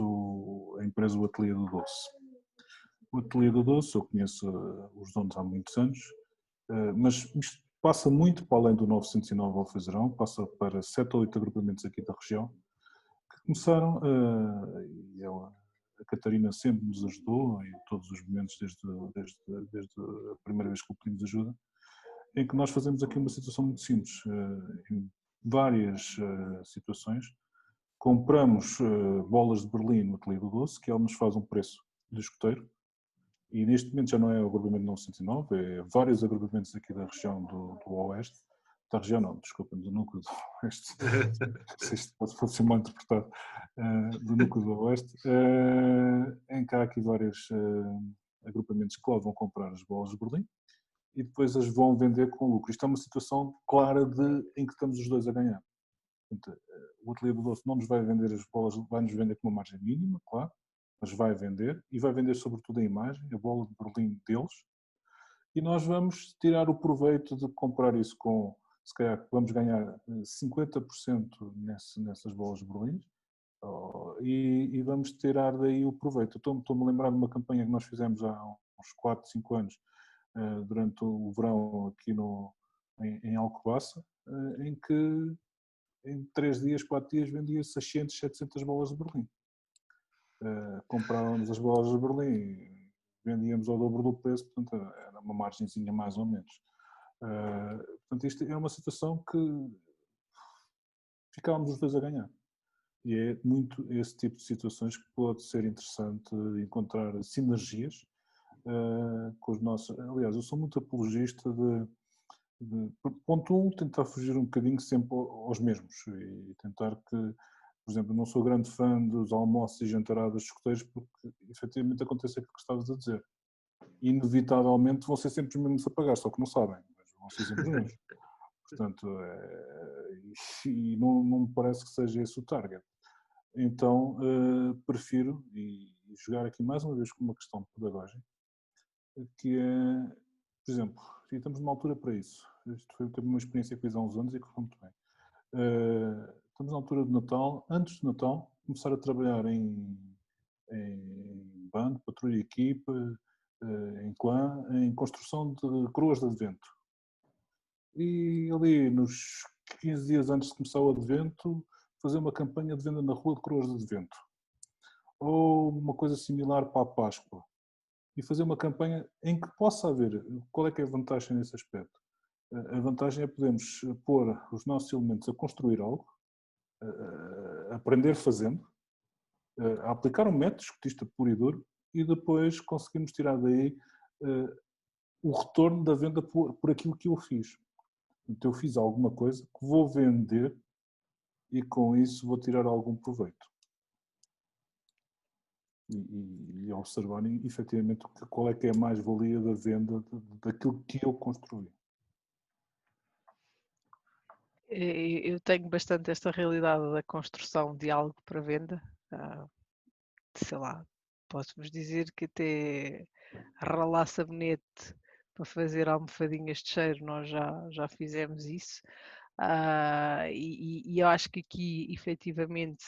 a empresa O Ateliê do Doce. O Ateliê do Doce, eu conheço os donos há muitos anos, mas isto passa muito para além do 909 Alfezerão, passa para 7 ou 8 agrupamentos aqui da região, que começaram, e a Catarina sempre nos ajudou, em todos os momentos, desde a primeira vez que pedimos ajuda, em que nós fazemos aqui uma situação muito simples, em várias situações. Compramos bolas de Berlim no Ateliê do Doce, que ele nos faz um preço de escoteiro, e neste momento já não é o agrupamento 909, é vários agrupamentos aqui da região do Oeste, da região não, desculpa, do núcleo do Oeste, se isto pode ser mal interpretado, do núcleo do Oeste, em que há aqui vários agrupamentos que lá vão comprar as bolas de Berlim e depois as vão vender com lucro. Isto é uma situação clara em que estamos os dois a ganhar. Portanto, o Ateliê do Doce não nos vai vender as bolas, vai-nos vender com uma margem mínima, claro, mas vai vender, e vai vender sobretudo a imagem, a bola de Berlim deles, e nós vamos tirar o proveito de comprar isso se calhar vamos ganhar 50% nessas bolas de Berlim, e vamos tirar daí o proveito. Estou-me a lembrar de uma campanha que nós fizemos há uns 4, 5 anos, durante o verão aqui em Alcobaça, em que em 3 dias, 4 dias vendia 600, 700 bolas de Berlim. Comprávamos as bolas de Berlim e vendíamos ao dobro do preço, portanto era uma margenzinha mais ou menos. Portanto isto é uma situação que ficávamos os dois a ganhar. E é muito esse tipo de situações que pode ser interessante encontrar sinergias com os nossos... Aliás, eu sou muito apologista ponto 1, tentar fugir um bocadinho sempre aos mesmos e tentar que por exemplo, não sou grande fã dos almoços e jantaradas dos escoteiros porque efetivamente acontece aquilo que estavas a dizer. Inevitavelmente vão ser sempre os mesmos a pagar, só que não sabem, mas vão ser sempre os mesmos. Portanto, e não me parece que seja esse o target. Então, prefiro, e jogar aqui mais uma vez com uma questão pedagógica, que é, por exemplo, e estamos numa altura para isso. Isto foi uma experiência que fiz há uns anos e que foi muito bem. Estamos na altura de Natal, antes de Natal, começar a trabalhar em bando, patrulha de equipa, em clã, em construção de coroas de advento. E ali nos 15 dias antes de começar o advento, fazer uma campanha de venda na rua de coroas de advento. Ou uma coisa similar para a Páscoa. E fazer uma campanha em que possa haver. Qual é que é a vantagem nesse aspecto? A vantagem é podermos pôr os nossos elementos a construir algo, a aprender fazendo, a aplicar um método escotista puro e duro e depois conseguimos tirar daí o retorno da venda por aquilo que eu fiz. Então eu fiz alguma coisa que vou vender e com isso vou tirar algum proveito. E observarem efetivamente qual é que é a mais-valia da venda daquilo que eu construí. Eu tenho bastante esta realidade da construção de algo para venda. Sei lá, posso-vos dizer que até ralar sabonete para fazer almofadinhas de cheiro, nós já fizemos isso. E eu acho que aqui, efetivamente,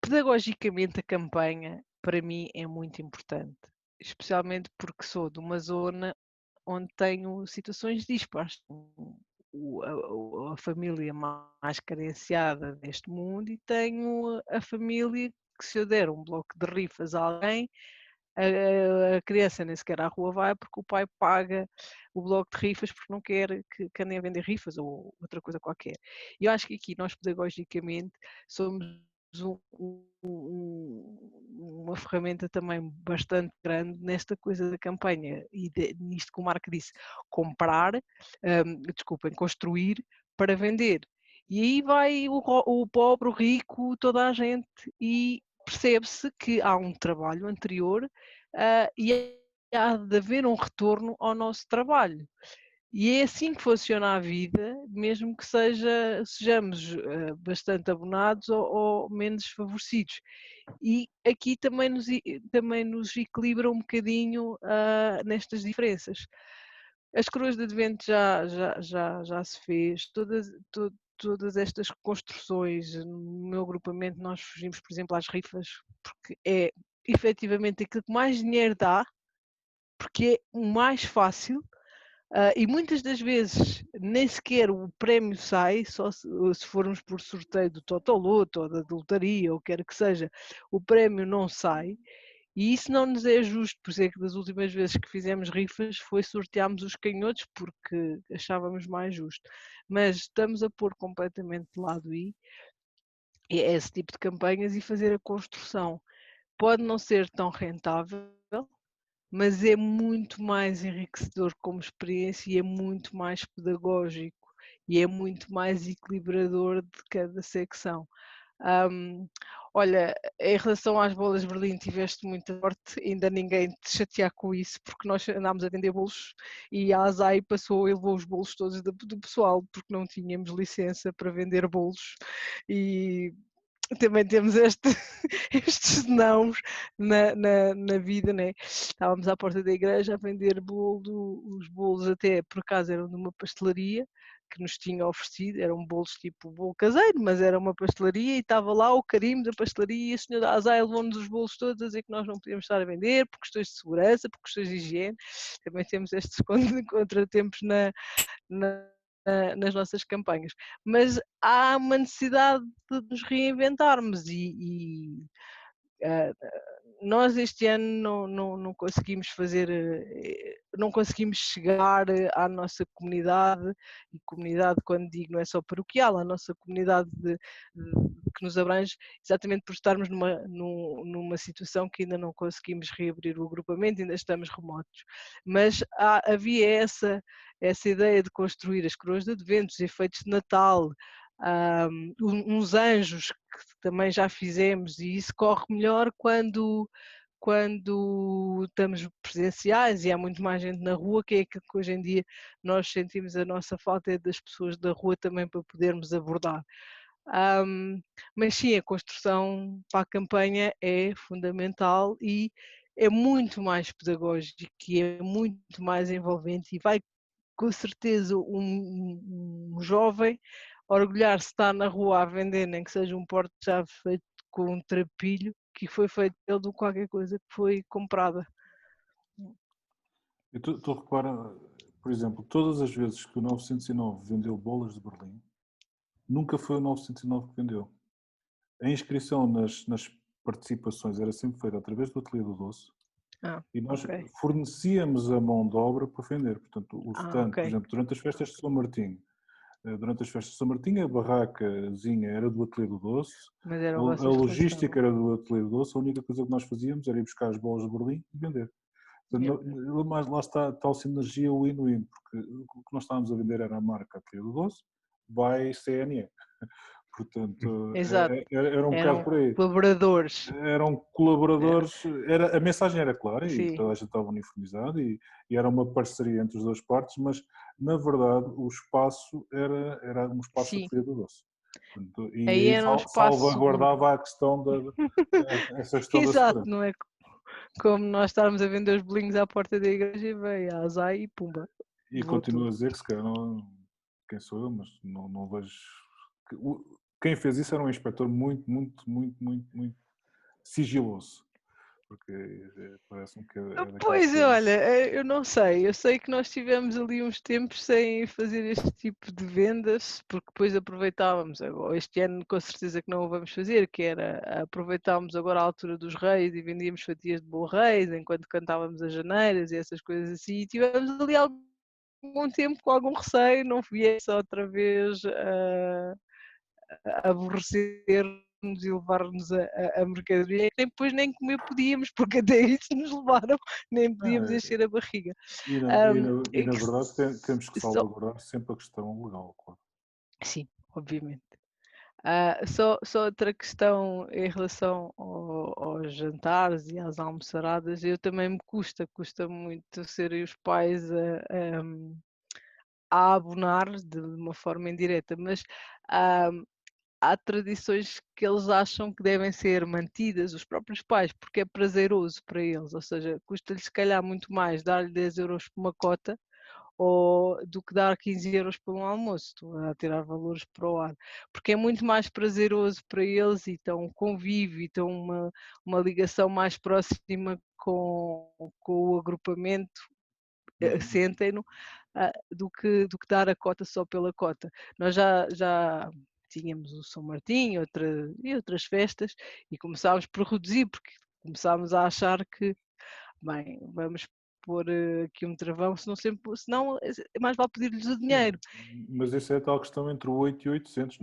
pedagogicamente a campanha, para mim, é muito importante. Especialmente porque sou de uma zona onde tenho situações dispares. A família mais carenciada deste mundo e tenho a família que, se eu der um bloco de rifas a alguém, a criança nem sequer à rua vai porque o pai paga o bloco de rifas porque não quer que andem a vender rifas ou outra coisa qualquer. E eu acho que aqui nós pedagogicamente somos uma ferramenta também bastante grande nesta coisa da campanha e nisto que o Marco disse, construir para vender. E aí vai o pobre, o rico, toda a gente e percebe-se que há um trabalho anterior e há de haver um retorno ao nosso trabalho. E é assim que funciona a vida, mesmo que sejamos bastante abonados ou menos favorecidos. E aqui também nos equilibra um bocadinho nestas diferenças. As coroas de advento já se fez, todas estas construções, no meu agrupamento nós fugimos, por exemplo, às rifas, porque é efetivamente aquilo que mais dinheiro dá, porque é o mais fácil. E muitas das vezes nem sequer o prémio sai, só se formos por sorteio do Totoloto ou da lotaria ou o que quer que seja, o prémio não sai. E isso não nos é justo, por isso é que das últimas vezes que fizemos rifas sorteámos os canhotos porque achávamos mais justo. Mas estamos a pôr completamente de lado aí esse tipo de campanhas e fazer a construção. Pode não ser tão rentável, mas é muito mais enriquecedor como experiência e é muito mais pedagógico e é muito mais equilibrador de cada secção. Olha, em relação às bolas de Berlim tiveste muita sorte, ainda ninguém te chatear com isso, porque nós andámos a vender bolos e a ASAI passou e levou os bolos todos do pessoal, porque não tínhamos licença para vender bolos e também temos estes nãos na vida, né? Estávamos à porta da igreja a vender os bolos até por acaso eram de uma pastelaria que nos tinha oferecido, eram bolos tipo bolo caseiro, mas era uma pastelaria e estava lá o carimbo da pastelaria e a senhora Azai levou-nos os bolos todos a dizer que nós não podíamos estar a vender por questões de segurança, por questões de higiene. Também temos estes contratempos nas nossas campanhas, mas há uma necessidade de nos reinventarmos e nós este ano não conseguimos não conseguimos chegar à nossa comunidade, e comunidade quando digo não é só paroquial, a nossa comunidade que nos abrange, exatamente por estarmos numa situação que ainda não conseguimos reabrir o agrupamento, ainda estamos remotos, mas havia essa ideia de construir as coroas de advento, os efeitos de Natal, uns anjos que também já fizemos, e isso corre melhor quando estamos presenciais e há muito mais gente na rua, que é aquilo que hoje em dia nós sentimos a nossa falta é das pessoas da rua também para podermos abordar. Mas sim, a construção para a campanha é fundamental e é muito mais pedagógico e é muito mais envolvente e vai com certeza um jovem orgulhar-se de estar na rua a vender, nem que seja um porta-chave feito com um trapilho que foi feito dele de qualquer coisa que foi comprada. E tu repara, por exemplo, todas as vezes que o 909 vendeu bolas de Berlim, nunca foi o 909 que vendeu. A inscrição nas participações era sempre feita através do Ateliê do Doce e nós fornecíamos a mão de obra para vender. Portanto, o stand, por exemplo, durante as festas de São Martinho, a barracazinha era do Ateliê do Doce, a logística era do Ateliê do Doce, a única coisa que nós fazíamos era ir buscar as bolas de Berlim e vender. Mas lá está a tal sinergia win-win, porque o que nós estávamos a vender era a marca Ateliê do Doce, by CNE. Portanto, era um bocado por aí. Colaboradores. Eram colaboradores, a mensagem era clara e toda a gente estava uniformizado e era uma parceria entre as duas partes, mas na verdade o espaço era um espaço Ateliê do Doce. Portanto, e aí salvaguardava a questão essa questão da segurança. Exato, não é como nós estarmos a vender os bolinhos à porta da igreja e veio a azar e pumba. E continuo a dizer que se calhar quem sou eu, mas não vejo. Quem fez isso era um inspetor muito sigiloso. Porque parece-me que Pois, olha, eu não sei. Eu sei que nós tivemos ali uns tempos sem fazer este tipo de vendas, porque depois aproveitávamos. Este ano com certeza que não o vamos fazer, que era aproveitávamos agora a altura dos reis e vendíamos fatias de bolo reis enquanto cantávamos as janeiras e essas coisas assim. E tivemos ali algum tempo com algum receio, não viesse outra vez aborrecer-nos e levar-nos a mercadoria, que depois nem comer podíamos, porque até isso nos levaram, nem podíamos encher a barriga. E na verdade temos que salvaguardar sempre a questão legal, claro. Sim, obviamente. Só outra questão em relação aos jantares e às almoçaradas, eu também me custa muito serem os pais a abonar de uma forma indireta, mas há tradições que eles acham que devem ser mantidas, os próprios pais, porque é prazeroso para eles, ou seja, custa-lhes se calhar muito mais dar-lhe 10 euros por uma cota do que dar 15 euros por um almoço, estou a tirar valores para o ar, porque é muito mais prazeroso para eles e estão um convívio, e estão uma ligação mais próxima com o agrupamento, sentem-no, do que dar a cota só pela cota. Nós já tínhamos o São Martinho e outras festas e começámos por reduzir, porque começámos a achar que, bem, vamos pôr aqui um travão, senão é mais vale pedir-lhes o dinheiro. Mas isso é a tal questão entre o 8 e 800,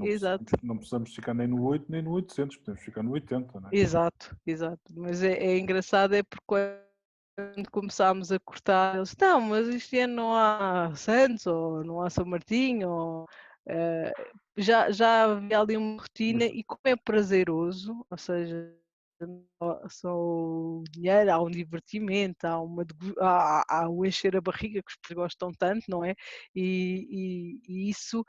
não precisamos ficar nem no 8 nem no 800, podemos ficar no 80, não é? Exato, mas é engraçado, é porque quando começámos a cortar, eles, não, mas este ano não há Santos, ou não há São Martinho, ou, já havia ali uma rotina, e como é prazeroso, ou seja, só o dinheiro, há um divertimento, há o encher a barriga que os pais gostam tanto, não é? E isso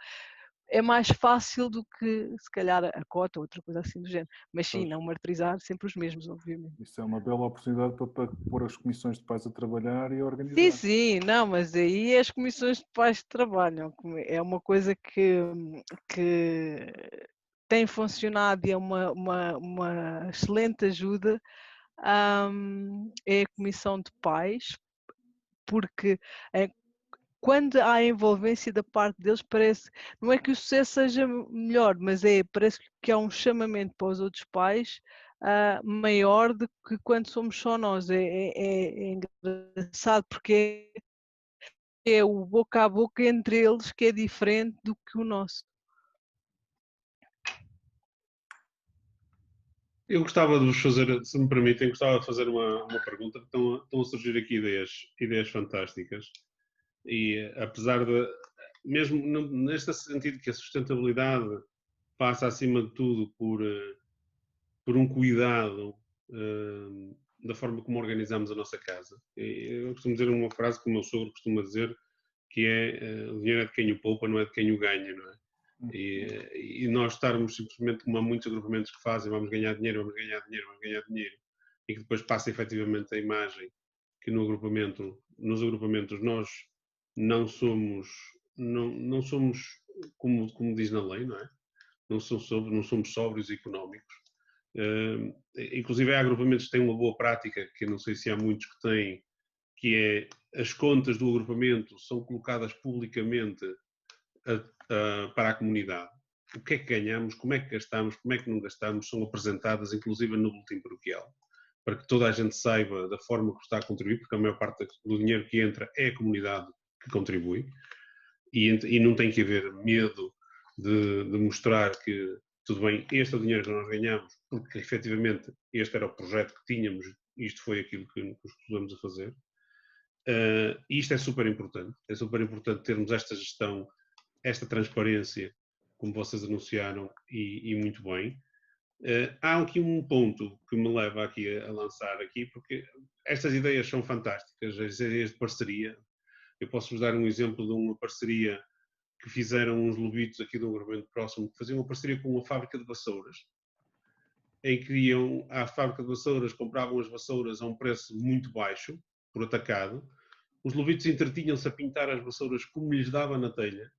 é mais fácil do que, se calhar, a cota ou outra coisa assim do género. Mas sim, não martirizar sempre os mesmos, obviamente. Isso é uma bela oportunidade para pôr as comissões de pais a trabalhar e a organizar. Sim, não, mas aí as comissões de pais que trabalham, é uma coisa que tem funcionado e é uma excelente ajuda, é a comissão de pais, porque quando há envolvência da parte deles, parece, não é que o sucesso seja melhor, mas parece que há um chamamento para os outros pais maior do que quando somos só nós. É engraçado, porque é o boca a boca entre eles que é diferente do que o nosso. Eu gostava de vos fazer, se me permitem, gostava de fazer uma pergunta. Estão a surgir aqui ideias fantásticas. E apesar de, mesmo neste sentido que a sustentabilidade passa acima de tudo por um cuidado da forma como organizamos a nossa casa. Eu costumo dizer uma frase que o meu sogro costuma dizer, que é o dinheiro é de quem o poupa, não é de quem o ganha, não é? E nós estarmos simplesmente, como há muitos agrupamentos que fazem, vamos ganhar dinheiro, vamos ganhar dinheiro, vamos ganhar dinheiro, e que depois passa efetivamente a imagem que nos agrupamentos nós não somos como diz na lei, não é? Não somos sóbrios e económicos. Inclusive há agrupamentos que têm uma boa prática, que eu não sei se há muitos que têm, que é as contas do agrupamento são colocadas publicamente para a comunidade. O que é que ganhamos, como é que gastamos, como é que não gastamos, são apresentadas inclusive no boletim paroquial, para que toda a gente saiba da forma que está a contribuir, porque a maior parte do dinheiro que entra é a comunidade que contribui, e não tem que haver medo de mostrar que, tudo bem, este é o dinheiro que nós ganhamos, porque efetivamente este era o projeto que tínhamos, isto foi aquilo que nos pusemos a fazer. E isto é super importante termos esta gestão, esta transparência, como vocês anunciaram, e muito bem. Há aqui um ponto que me leva aqui a lançar aqui, porque estas ideias são fantásticas, as ideias de parceria. Eu posso-vos dar um exemplo de uma parceria que fizeram uns lobitos aqui de um agrupamento próximo, que faziam uma parceria com uma fábrica de vassouras, em que iam à fábrica de vassouras, compravam as vassouras a um preço muito baixo, por atacado. Os lobitos entretinham-se a pintar as vassouras como lhes dava na telha,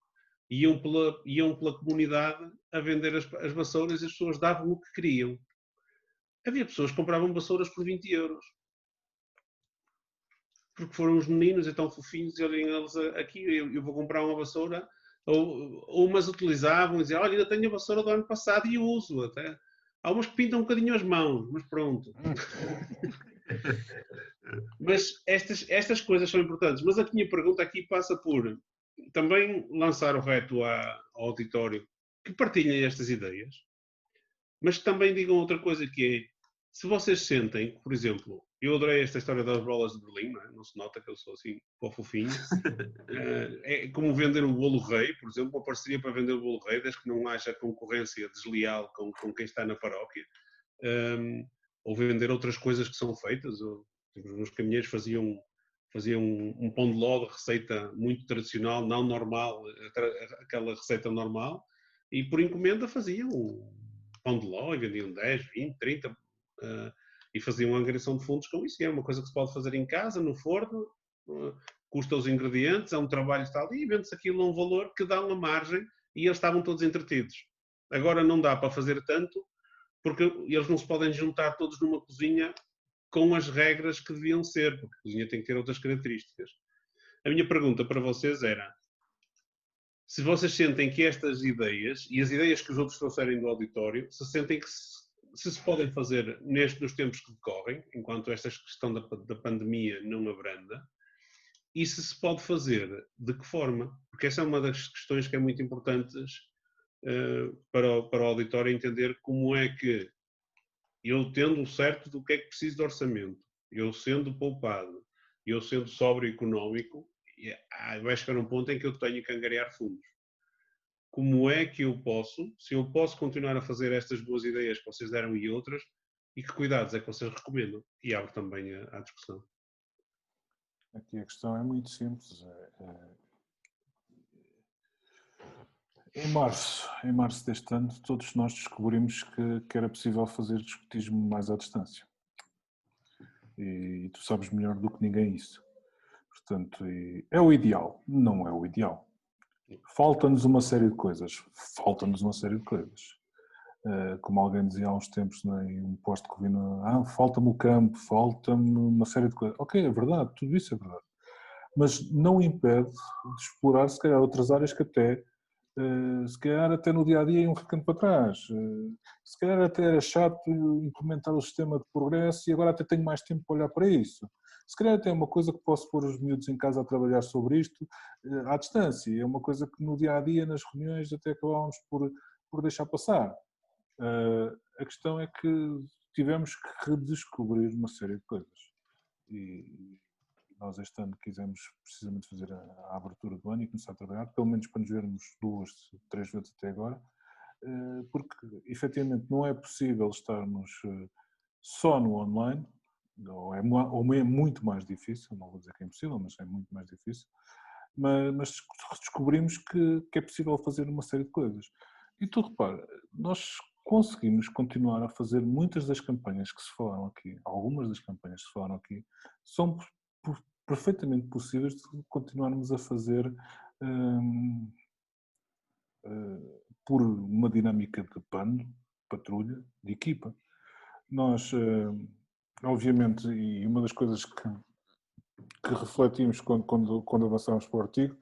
iam pela comunidade a vender as vassouras e as pessoas davam o que queriam. Havia pessoas que compravam vassouras por 20 euros. Porque foram os meninos tão fofinhos, olhem eles aqui, eu vou comprar uma vassoura, ou umas utilizavam e diziam, olha, ainda tenho a vassoura do ano passado e uso até. Há umas que pintam um bocadinho as mãos, mas pronto. Mas estas coisas são importantes. Mas a minha pergunta aqui passa por também lançar o reto ao auditório que partilhem estas ideias, mas que também digam outra coisa, que é, se vocês sentem, por exemplo, eu adorei esta história das bolas de Berlim, não se nota que eu sou assim, pó fofinho, é como vender o bolo rei, por exemplo, uma parceria para vender o bolo rei, desde que não haja concorrência desleal com quem está na paróquia, ou vender outras coisas que são feitas, os meus caminheiros faziam um pão de ló de receita muito tradicional, não normal, aquela receita normal, e por encomenda faziam pão de ló e vendiam 10, 20, 30 e faziam uma angariação de fundos com isso. E é uma coisa que se pode fazer em casa, no forno, custa os ingredientes, é um trabalho que está ali e vende-se aquilo a um valor que dá uma margem e eles estavam todos entretidos. Agora não dá para fazer tanto porque eles não se podem juntar todos numa cozinha com as regras que deviam ser, porque a cozinha tem que ter outras características. A minha pergunta para vocês era: se vocês sentem que estas ideias, e as ideias que os outros trouxerem do auditório, se sentem que se podem fazer nos tempos que decorrem, enquanto esta questão da pandemia não abranda, e se pode fazer de que forma? Porque essa é uma das questões que é muito importantes para o auditório entender como é que eu tendo o certo do que é que preciso de orçamento, eu sendo poupado, eu sendo sóbrio económico, vai chegar um ponto em que eu tenho que angariar fundos. Como é que eu posso, se eu posso continuar a fazer estas boas ideias que vocês deram e outras, e que cuidados é que vocês recomendam? E abro também a discussão. Aqui a questão é muito simples. Em março deste ano, todos nós descobrimos que era possível fazer discutismo mais à distância. E tu sabes melhor do que ninguém isso. Portanto, é o ideal? Não é o ideal. Falta-nos uma série de coisas. Como alguém dizia há uns tempos em um post que vi, falta-me o campo, falta-me uma série de coisas. Ok, é verdade, tudo isso é verdade. Mas não impede de explorar, se calhar, outras áreas que se calhar até no dia-a-dia iam ficando para trás. Se calhar até era chato implementar o sistema de progresso e agora até tenho mais tempo para olhar para isso. Se calhar até é uma coisa que posso pôr os miúdos em casa a trabalhar sobre isto à distância. É uma coisa que no dia-a-dia, nas reuniões, até acabávamos por deixar passar. A questão é que tivemos que redescobrir uma série de coisas. E nós este ano quisemos precisamente fazer a abertura do ano e começar a trabalhar, pelo menos para nos vermos 2, 3 vezes até agora, porque efetivamente não é possível estarmos só no online, ou é muito mais difícil, não vou dizer que é impossível, mas é muito mais difícil, mas descobrimos que é possível fazer uma série de coisas. E tu repara, nós conseguimos continuar a fazer muitas das campanhas que se falaram aqui, algumas das campanhas que se falaram aqui, são perfeitamente possíveis de continuarmos a fazer por uma dinâmica de bando, patrulha, de equipa. Nós, obviamente, e uma das coisas que refletimos quando avançámos para o artigo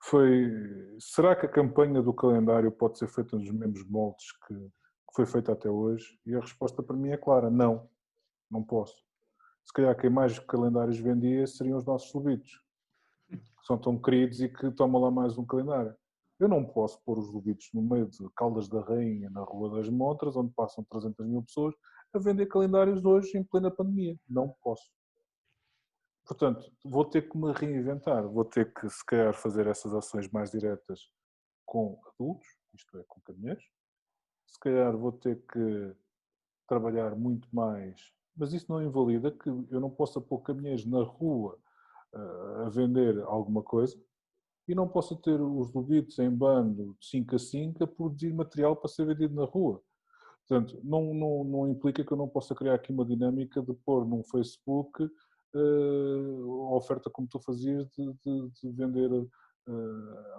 foi: será que a campanha do calendário pode ser feita nos mesmos moldes que foi feita até hoje? E a resposta para mim é clara: não, não posso. Se calhar quem mais calendários vendia seriam os nossos lobitos, que são tão queridos e que tomam lá mais um calendário. Eu não posso pôr os lobitos no meio de Caldas da Rainha, na Rua das Montras, onde passam 300 mil pessoas, a vender calendários hoje em plena pandemia. Não posso. Portanto, vou ter que me reinventar, vou ter que, se calhar, fazer essas ações mais diretas com adultos, isto é, com caminhoneiros. Se calhar vou ter que trabalhar muito mais, mas isso não invalida que eu não possa pôr caminhõeiros na rua a vender alguma coisa e não possa ter os lobitos em bando de 5 a 5 a produzir material para ser vendido na rua. Portanto, não implica que eu não possa criar aqui uma dinâmica de pôr num Facebook a oferta como tu fazias de vender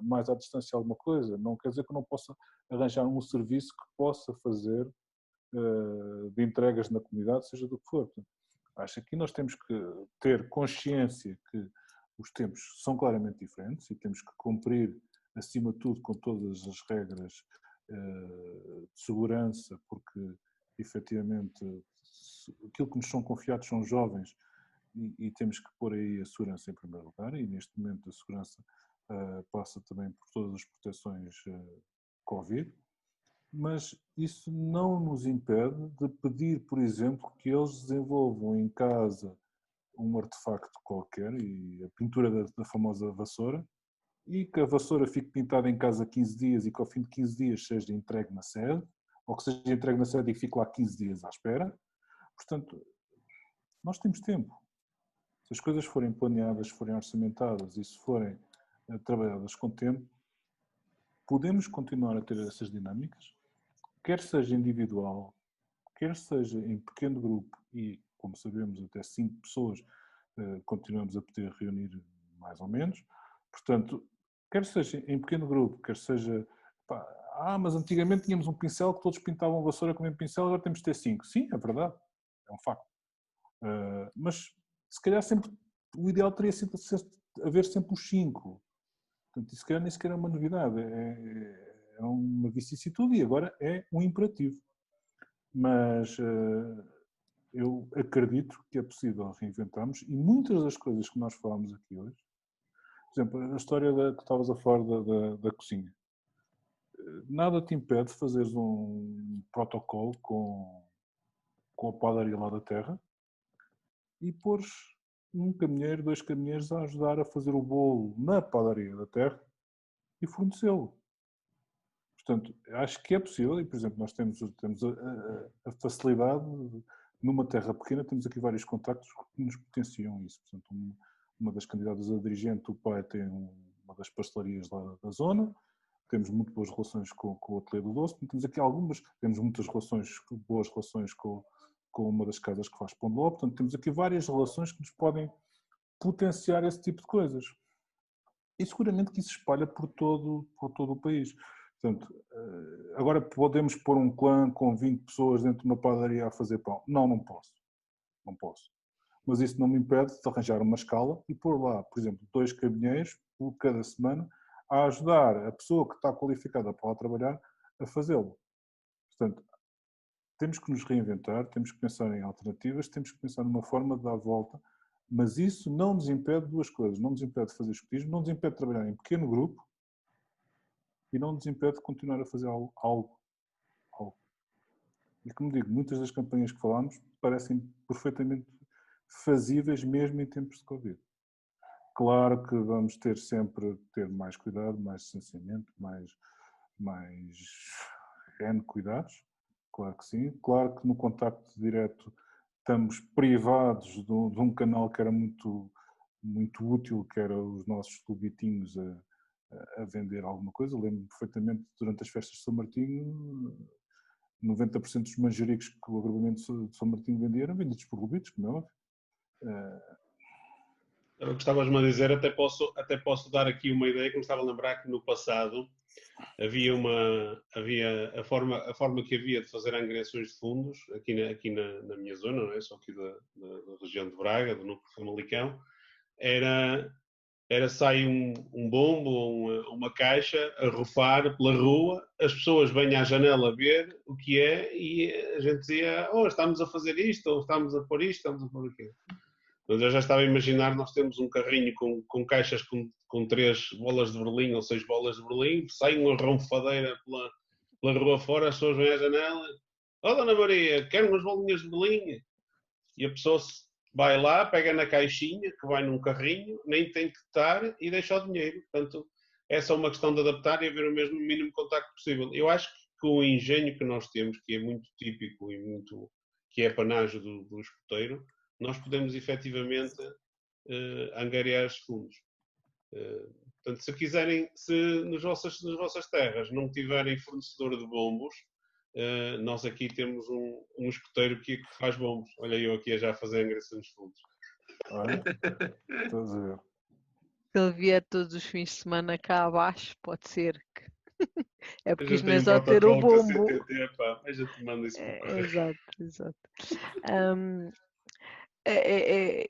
mais à distância alguma coisa. Não quer dizer que eu não possa arranjar um serviço que possa fazer de entregas na comunidade, seja do que for. Portanto, acho que aqui nós temos que ter consciência que os tempos são claramente diferentes e temos que cumprir, acima de tudo, com todas as regras de segurança, porque efetivamente aquilo que nos são confiados são jovens e temos que pôr aí a segurança em primeiro lugar, e neste momento a segurança passa também por todas as proteções Covid, mas isso não nos impede de pedir, por exemplo, que eles desenvolvam em casa um artefacto qualquer, e a pintura da famosa vassoura, e que a vassoura fique pintada em casa 15 dias e que ao fim de 15 dias seja entregue na sede, ou que seja entregue na sede e que fique lá 15 dias à espera. Portanto, nós temos tempo. Se as coisas forem planeadas, forem orçamentadas e se forem trabalhadas com tempo, podemos continuar a ter essas dinâmicas, quer seja individual, quer seja em pequeno grupo e, como sabemos, até 5 pessoas continuamos a poder reunir mais ou menos. Portanto, quer seja em pequeno grupo, quer seja... mas antigamente tínhamos um pincel que todos pintavam a vassoura com o mesmo pincel, agora temos de ter 5. Sim, é verdade, é um facto. Mas se calhar sempre o ideal teria sido haver sempre os 5. Portanto, isso nem sequer é uma novidade, é uma vicissitude e agora é um imperativo. Mas eu acredito que é possível reinventarmos e muitas das coisas que nós falamos aqui hoje, por exemplo, a história que estavas a falar da cozinha, nada te impede de fazeres um protocolo com a padaria lá da terra e pôres um caminheiro, 2 caminheiros a ajudar a fazer o bolo na padaria da terra e fornecê-lo. Portanto, acho que é possível e, por exemplo, nós temos a facilidade, numa terra pequena, temos aqui vários contactos que nos potenciam isso. Portanto, uma das candidatas a dirigente, o pai tem uma das pastelarias lá da zona, temos muito boas relações com o Ateliê do Doce, temos aqui temos muitas boas relações com uma das casas que faz pão de ló, portanto, temos aqui várias relações que nos podem potenciar esse tipo de coisas. E seguramente que isso se espalha por todo o país. Portanto, agora podemos pôr um clã com 20 pessoas dentro de uma padaria a fazer pão. Não posso. Não posso. Mas isso não me impede de arranjar uma escala e pôr lá, por exemplo, 2 caminhões por cada semana a ajudar a pessoa que está qualificada para lá trabalhar a fazê-lo. Portanto, temos que nos reinventar, temos que pensar em alternativas, temos que pensar numa forma de dar a volta, mas isso não nos impede de 2 coisas. Não nos impede de fazer escotismo, não nos impede de trabalhar em pequeno grupo, e não nos impede de continuar a fazer algo. E como digo, muitas das campanhas que falámos parecem perfeitamente fazíveis mesmo em tempos de Covid. Claro que vamos ter mais cuidado, mais distanciamento, mais N cuidados, claro que sim. Claro que no contacto direto estamos privados de um canal que era muito, muito útil, que era os nossos clubitinhos a vender alguma coisa. Lembro-me perfeitamente, durante as festas de São Martinho, 90% dos manjericos que o agrupamento de São Martinho vendia eram vendidos por clubitos, como é óbvio. O que estavas-me a dizer, até posso dar aqui uma ideia que me estava a lembrar que no passado havia a forma que havia de fazer angariações de fundos aqui na minha zona, não é? Só aqui da região de Braga, do núcleo Famalicão, era sair um bombo ou uma caixa a rufar pela rua, as pessoas vêm à janela ver o que é e a gente dizia, estamos a fazer isto, ou estamos a pôr isto, estamos a pôr aquilo. Mas eu já estava a imaginar, nós temos um carrinho com caixas com 3 bolas de Berlim ou 6 bolas de Berlim, sai uma ronfadeira pela rua fora, as pessoas vêm à janela, Dona Maria, quer umas bolinhas de Berlim? E a pessoa vai lá, pega na caixinha, que vai num carrinho, nem tem que estar e deixa o dinheiro. Portanto, é só uma questão de adaptar e haver o mesmo mínimo contacto possível. Eu acho que o engenho que nós temos, que é muito típico e que é apanágio do escoteiro, nós podemos efetivamente angariar os fundos. Portanto, se quiserem, se nas vossas terras não tiverem fornecedor de bombos, nós aqui temos um escoteiro que faz bombos. Olha eu aqui a já fazer angariação dos fundos. Olha, estás a ver. Se ele vier todos os fins de semana cá abaixo, pode ser que... É porque Eu isto já não é tenho só um ter o protocolo com a bombo. CTT, pá, mas já te mando isso por correio. Exato.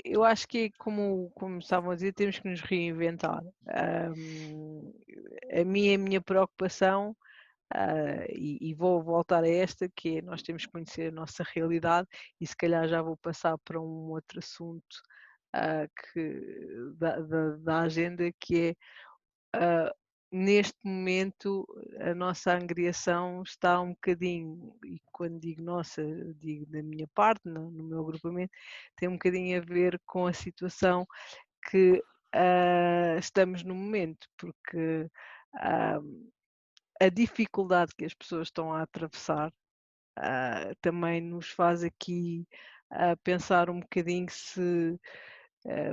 Eu acho que, como estavam a dizer, temos que nos reinventar. A minha preocupação, e vou voltar a esta, que é nós temos que conhecer a nossa realidade, e se calhar já vou passar para um outro assunto da agenda, que é neste momento a nossa angriação está um bocadinho, e quando digo nossa, digo da minha parte, no meu agrupamento, tem um bocadinho a ver com a situação que estamos no momento, porque a dificuldade que as pessoas estão a atravessar também nos faz aqui pensar um bocadinho se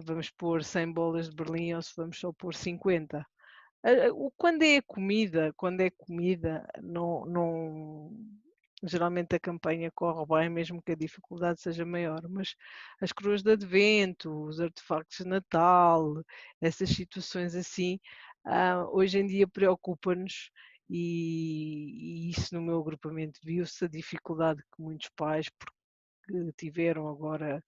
vamos pôr 100 bolas de Berlim ou se vamos só pôr 50. Quando é comida, geralmente a campanha corre bem, mesmo que a dificuldade seja maior, mas as coroas de advento, os artefactos de Natal, essas situações assim, hoje em dia preocupa-nos, e isso no meu agrupamento viu-se a dificuldade que muitos pais tiveram agora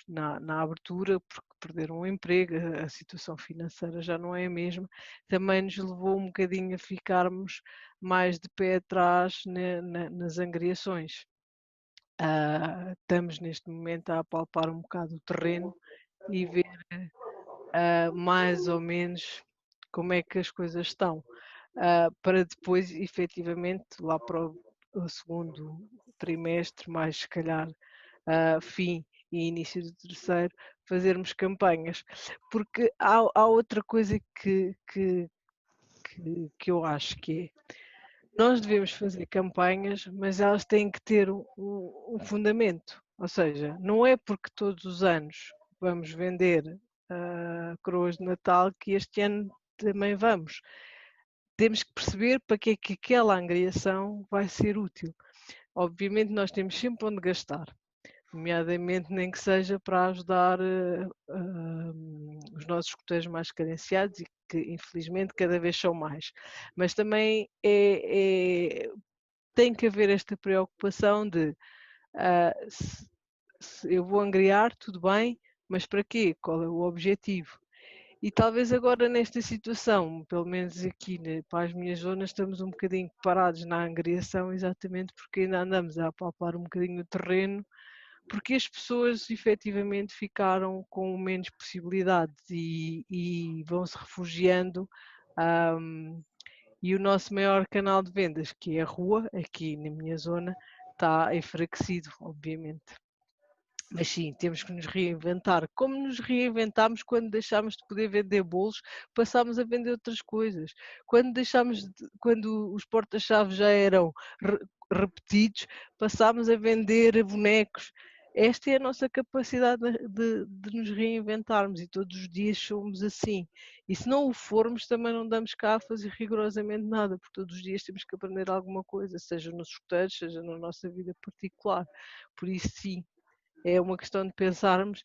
na abertura, porque perderam o emprego, a situação financeira já não é a mesma, também nos levou um bocadinho a ficarmos mais de pé atrás nas angriações. Estamos neste momento a apalpar um bocado o terreno e ver mais ou menos como é que as coisas estão, para depois, efetivamente, lá para o segundo trimestre, mais se calhar fim e início do terceiro, fazermos campanhas. Porque há outra coisa que eu acho que é, nós devemos fazer campanhas, mas elas têm que ter um fundamento. Ou seja, não é porque todos os anos vamos vender coroas de Natal que este ano também vamos. Temos que perceber para que é que aquela angariação vai ser útil. Obviamente nós temos sempre onde gastar, nomeadamente nem que seja para ajudar os nossos escoteiros mais carenciados, e que infelizmente cada vez são mais. Mas também tem que haver esta preocupação de se eu vou angriar, tudo bem, mas para quê? Qual é o objetivo? E talvez agora nesta situação, pelo menos aqui para as minhas zonas, estamos um bocadinho parados na angriação, exatamente porque ainda andamos a apalpar um bocadinho o terreno, porque as pessoas efetivamente ficaram com menos possibilidades e vão se refugiando, e o nosso maior canal de vendas, que é a rua, aqui na minha zona, está enfraquecido, obviamente. Mas sim, temos que nos reinventar. Como nos reinventámos quando deixámos de poder vender bolos, passámos a vender outras coisas. Quando os porta-chaves já eram repetidos, passámos a vender bonecos. Esta é a nossa capacidade de nos reinventarmos e todos os dias somos assim. E se não o formos, também não damos cá a fazer rigorosamente nada, porque todos os dias temos que aprender alguma coisa, seja nos escuteiros, seja na nossa vida particular. Por isso, sim, é uma questão de pensarmos.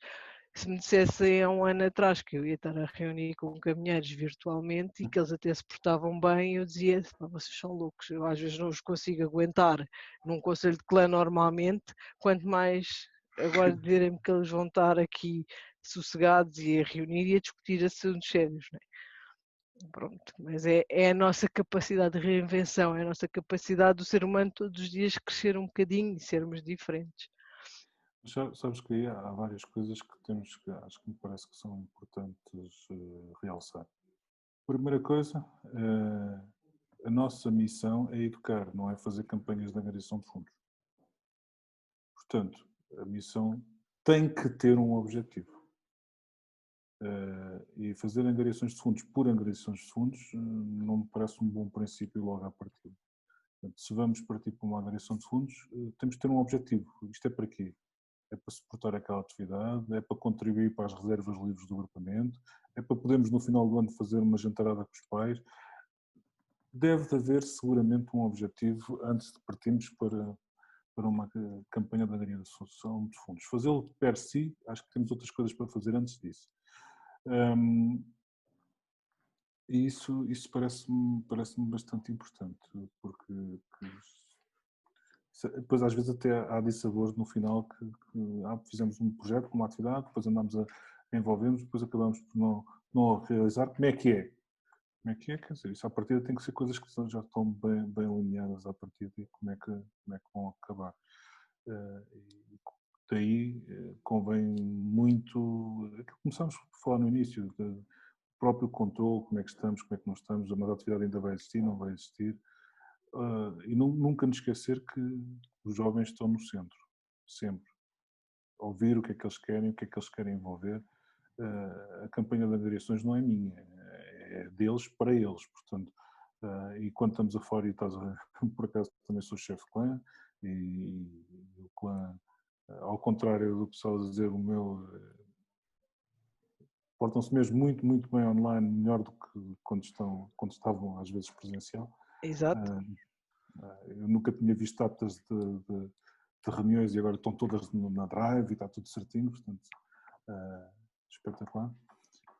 Se me dissessem há um ano atrás que eu ia estar a reunir com caminheiros virtualmente e que eles até se portavam bem, eu dizia, vocês são loucos, eu às vezes não os consigo aguentar num conselho de clã normalmente, quanto mais agora dizerem-me que eles vão estar aqui sossegados e a reunir e a discutir assuntos sérios, não é? Pronto, mas é a nossa capacidade de reinvenção, é a nossa capacidade do ser humano todos os dias crescer um bocadinho e sermos diferentes. Sabes que aí há várias coisas que temos que, acho que me parece que são importantes realçar. Primeira coisa, a nossa missão é educar, não é fazer campanhas de angariação de fundos. Portanto, a missão tem que ter um objetivo. E fazer angariações de fundos por angariações de fundos não me parece um bom princípio logo à partida. Portanto, se vamos partir para uma angariação de fundos, temos que ter um objetivo. Isto é para quê? É para suportar aquela atividade, é para contribuir para as reservas livres do agrupamento, é para podermos no final do ano fazer uma jantarada com os pais. Deve haver seguramente um objetivo antes de partirmos para uma campanha de angariação de fundos. Fazê-lo per si, acho que temos outras coisas para fazer antes disso. E isso parece-me bastante importante, porque depois às vezes até há dissabores no final que fizemos um projeto, uma atividade, depois andamos a envolvermos, depois acabamos por não realizar. Como é que é? Como é que é? Quer dizer, isso à partida tem que ser coisas que já estão bem alinhadas à partida e como é que vão acabar. E daí convém muito, aquilo que começámos a falar no início, o próprio controle, como é que estamos, como é que não estamos, a atividade ainda vai existir, não vai existir. E nunca nos esquecer que os jovens estão no centro, sempre. Ouvir o que é que eles querem, o que é que eles querem envolver. A campanha de angariações não é minha, é deles para eles, portanto. E quando estamos a fora, e por acaso também sou chefe de clã, e o clã, ao contrário do pessoal a dizer, o meu portam-se mesmo muito bem online, melhor do que quando estavam às vezes presencial. Exato. Eu nunca tinha visto datas de reuniões e agora estão todas na drive e está tudo certinho, portanto, espetacular.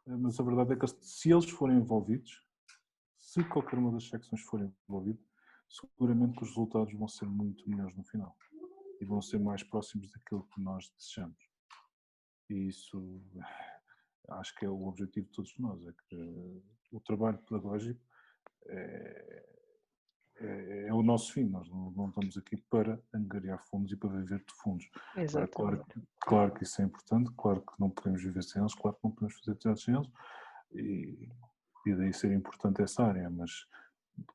Mas a verdade é que se eles forem envolvidos, se qualquer uma das secções forem envolvidas, seguramente que os resultados vão ser muito melhores no final e vão ser mais próximos daquilo que nós desejamos. E isso acho que é o objetivo de todos nós, é que o trabalho pedagógico é o nosso fim, nós não estamos aqui para angariar fundos e para viver de fundos. Claro que isso é importante, claro que não podemos viver sem eles, claro que não podemos fazer atividades sem eles, e daí ser importante essa área, mas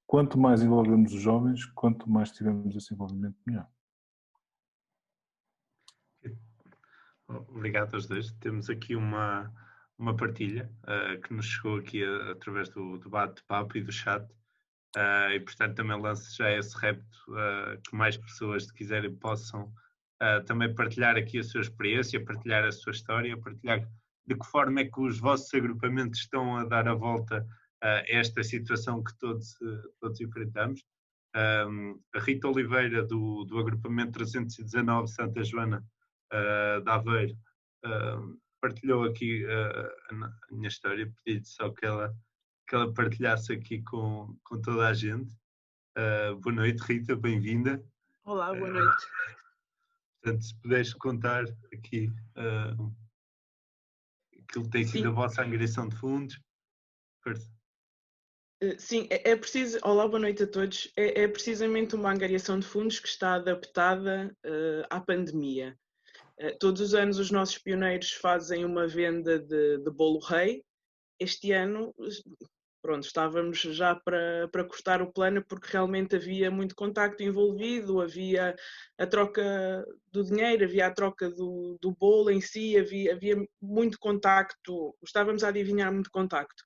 quanto mais envolvemos os jovens, quanto mais tivermos esse envolvimento, melhor. Obrigado aos dois. Temos aqui uma partilha que nos chegou aqui através do bate-papo e do chat. E portanto também lanço já esse repto que mais pessoas, se quiserem, possam também partilhar aqui a sua experiência, partilhar a sua história, partilhar de que forma é que os vossos agrupamentos estão a dar a volta a esta situação que todos enfrentamos. A Rita Oliveira do agrupamento 319 Santa Joana de Aveiro partilhou aqui a minha história, pedi-lhe só que ela partilhasse aqui com toda a gente. Boa noite, Rita, bem-vinda. Olá, boa noite. Portanto, se puderes contar aqui aquilo que tem sido a vossa angariação de fundos. Sim, é preciso. Olá, boa noite a todos. É precisamente uma angariação de fundos que está adaptada à pandemia. Todos os anos os nossos pioneiros fazem uma venda de bolo rei. Este ano pronto, estávamos já para cortar o plano porque realmente havia muito contacto envolvido, havia a troca do dinheiro, havia a troca do bolo em si, havia muito contacto, estávamos a adivinhar muito contacto.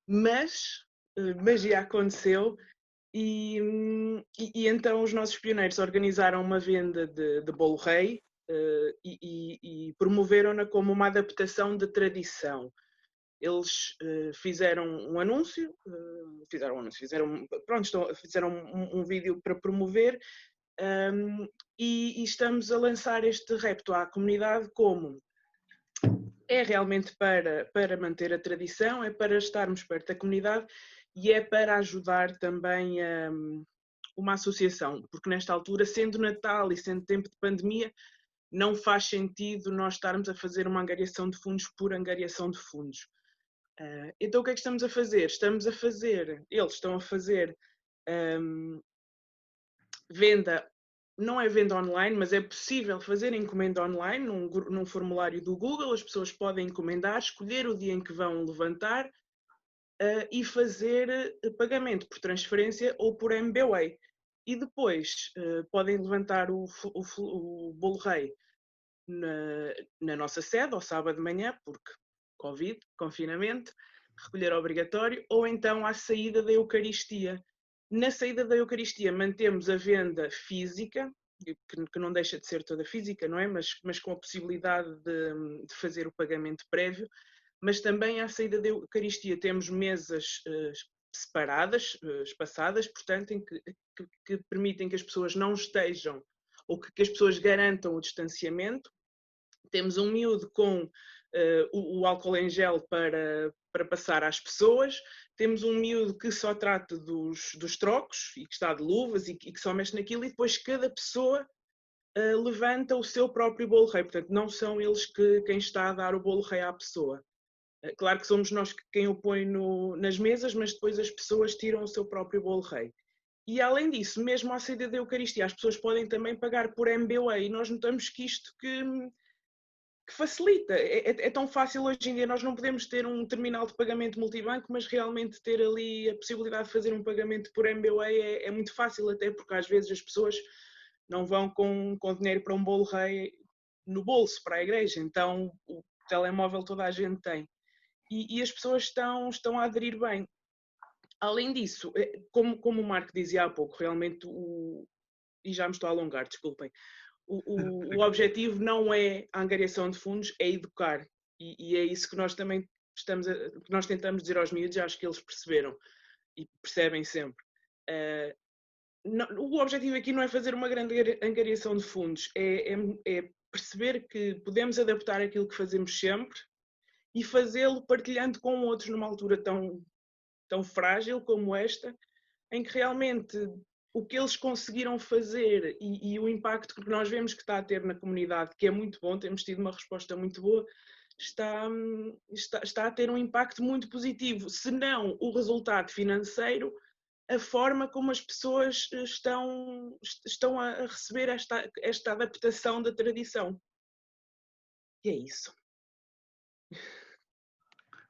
Mas magia aconteceu e então os nossos pioneiros organizaram uma venda de bolo rei e promoveram-na como uma adaptação de tradição. Eles fizeram um anúncio, fizeram um vídeo para promover e estamos a lançar este repto à comunidade como é realmente para manter a tradição, é para estarmos perto da comunidade e é para ajudar também uma associação, porque nesta altura, sendo Natal e sendo tempo de pandemia, não faz sentido nós estarmos a fazer uma angariação de fundos por angariação de fundos. Então o que é que estamos a fazer? Eles estão a fazer venda, não é venda online, mas é possível fazer encomenda online num formulário do Google, as pessoas podem encomendar, escolher o dia em que vão levantar e fazer pagamento por transferência ou por MBWay. E depois podem levantar o bolo rei na nossa sede, ao sábado de manhã, porque Covid, confinamento, recolher obrigatório, ou então à saída da Eucaristia. Na saída da Eucaristia mantemos a venda física, que não deixa de ser toda física, não é? Mas com a possibilidade de fazer o pagamento prévio, mas também à saída da Eucaristia temos mesas separadas, espaçadas, portanto, que permitem que as pessoas não estejam, ou que as pessoas garantam o distanciamento. Temos um miúdo com o álcool em gel para passar às pessoas, temos um miúdo que só trata dos trocos e que está de luvas e que só mexe naquilo, e depois cada pessoa levanta o seu próprio bolo rei, portanto não são eles quem está a dar o bolo rei à pessoa. Claro que somos nós quem o põe nas mesas, mas depois as pessoas tiram o seu próprio bolo rei. E além disso, mesmo à saída da Eucaristia, as pessoas podem também pagar por MBWay, e nós notamos que isto que facilita. É tão fácil hoje em dia, nós não podemos ter um terminal de pagamento multibanco, mas realmente ter ali a possibilidade de fazer um pagamento por MBWay é muito fácil, até porque às vezes as pessoas não vão com dinheiro para um bolo rei no bolso para a igreja, então o telemóvel toda a gente tem. E as pessoas estão a aderir bem. Além disso, como o Marco dizia há pouco, realmente, e já me estou a alongar, desculpem, o objetivo não é a angariação de fundos, é educar. E é isso que nós também que nós tentamos dizer aos miúdos, acho que eles perceberam e percebem sempre. O objetivo aqui não é fazer uma grande angariação de fundos, é perceber que podemos adaptar aquilo que fazemos sempre e fazê-lo partilhando com outros numa altura tão frágil como esta, em que realmente o que eles conseguiram fazer e o impacto que nós vemos que está a ter na comunidade, que é muito bom, temos tido uma resposta muito boa, está a ter um impacto muito positivo. Se não o resultado financeiro, a forma como as pessoas estão a receber esta adaptação da tradição. E é isso.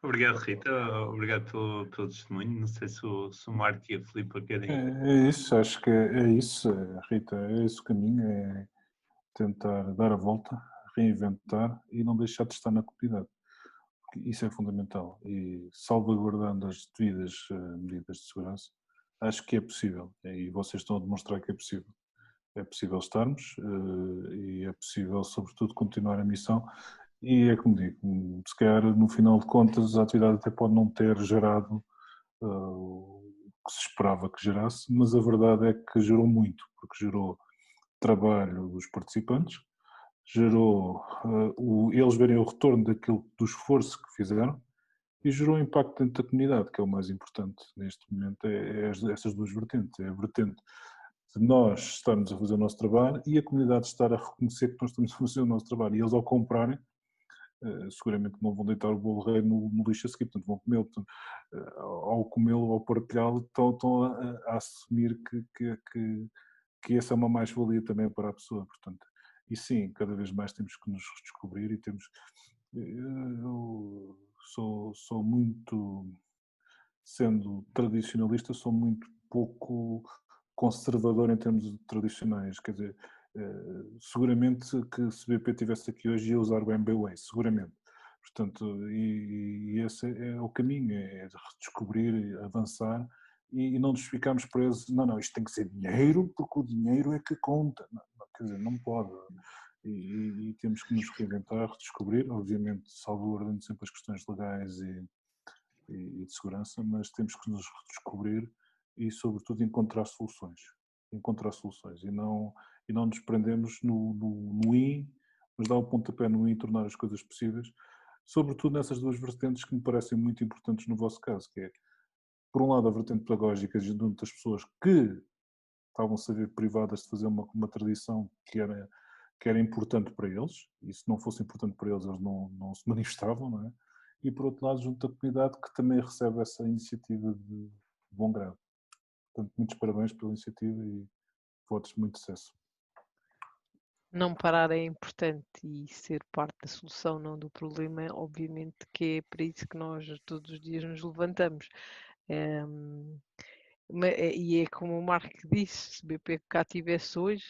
Obrigado, Rita. Obrigado pelo testemunho. Não sei se o Marco e a Filipa querem. É isso, acho que é isso, Rita, é esse o caminho, é tentar dar a volta, reinventar e não deixar de estar na comunidade. Isso é fundamental e salvaguardando as devidas medidas de segurança, acho que é possível e vocês estão a demonstrar que é possível. É possível estarmos e é possível, sobretudo, continuar a missão. E é como digo, se calhar no final de contas a atividade até pode não ter gerado o que se esperava que gerasse, mas a verdade é que gerou muito, porque gerou trabalho dos participantes, gerou eles verem o retorno do esforço que fizeram e gerou impacto dentro da comunidade, que é o mais importante neste momento, essas duas vertentes, é a vertente de nós estarmos a fazer o nosso trabalho e a comunidade estar a reconhecer que nós estamos a fazer o nosso trabalho, e eles ao comprarem seguramente não vão deitar o bolo rei no lixo a seguir, portanto vão comê-lo, ao comê-lo, ao partilhá-lo, estão a assumir que essa é uma mais-valia também para a pessoa, portanto, e sim, cada vez mais temos que nos redescobrir e temos, eu sou muito sendo tradicionalista, sou muito pouco conservador em termos tradicionais. Quer dizer, seguramente que se o BP estivesse aqui hoje ia usar o MBWay, seguramente. Portanto, e esse é o caminho, é redescobrir, avançar e não nos ficarmos presos, não, isto tem que ser dinheiro, porque o dinheiro é que conta. Não, quer dizer, não pode. E temos que nos reinventar, redescobrir, obviamente salvaguardando sempre as questões legais e de segurança, mas temos que nos redescobrir e, sobretudo, encontrar soluções e não nos prendemos no in, mas dar o pontapé no in e tornar as coisas possíveis, sobretudo nessas duas vertentes que me parecem muito importantes no vosso caso, que é, por um lado, a vertente pedagógica junto das pessoas que estavam-se a ver privadas de fazer uma tradição que era importante para eles, e se não fosse importante para eles não se manifestavam, não é? E por outro lado, junto da comunidade que também recebe essa iniciativa de bom grado. Portanto, muitos parabéns pela iniciativa e votos de muito sucesso. Não parar é importante e ser parte da solução, não do problema, obviamente que é para isso que nós todos os dias nos levantamos. E é como o Marco disse, se o BP cá estivesse hoje,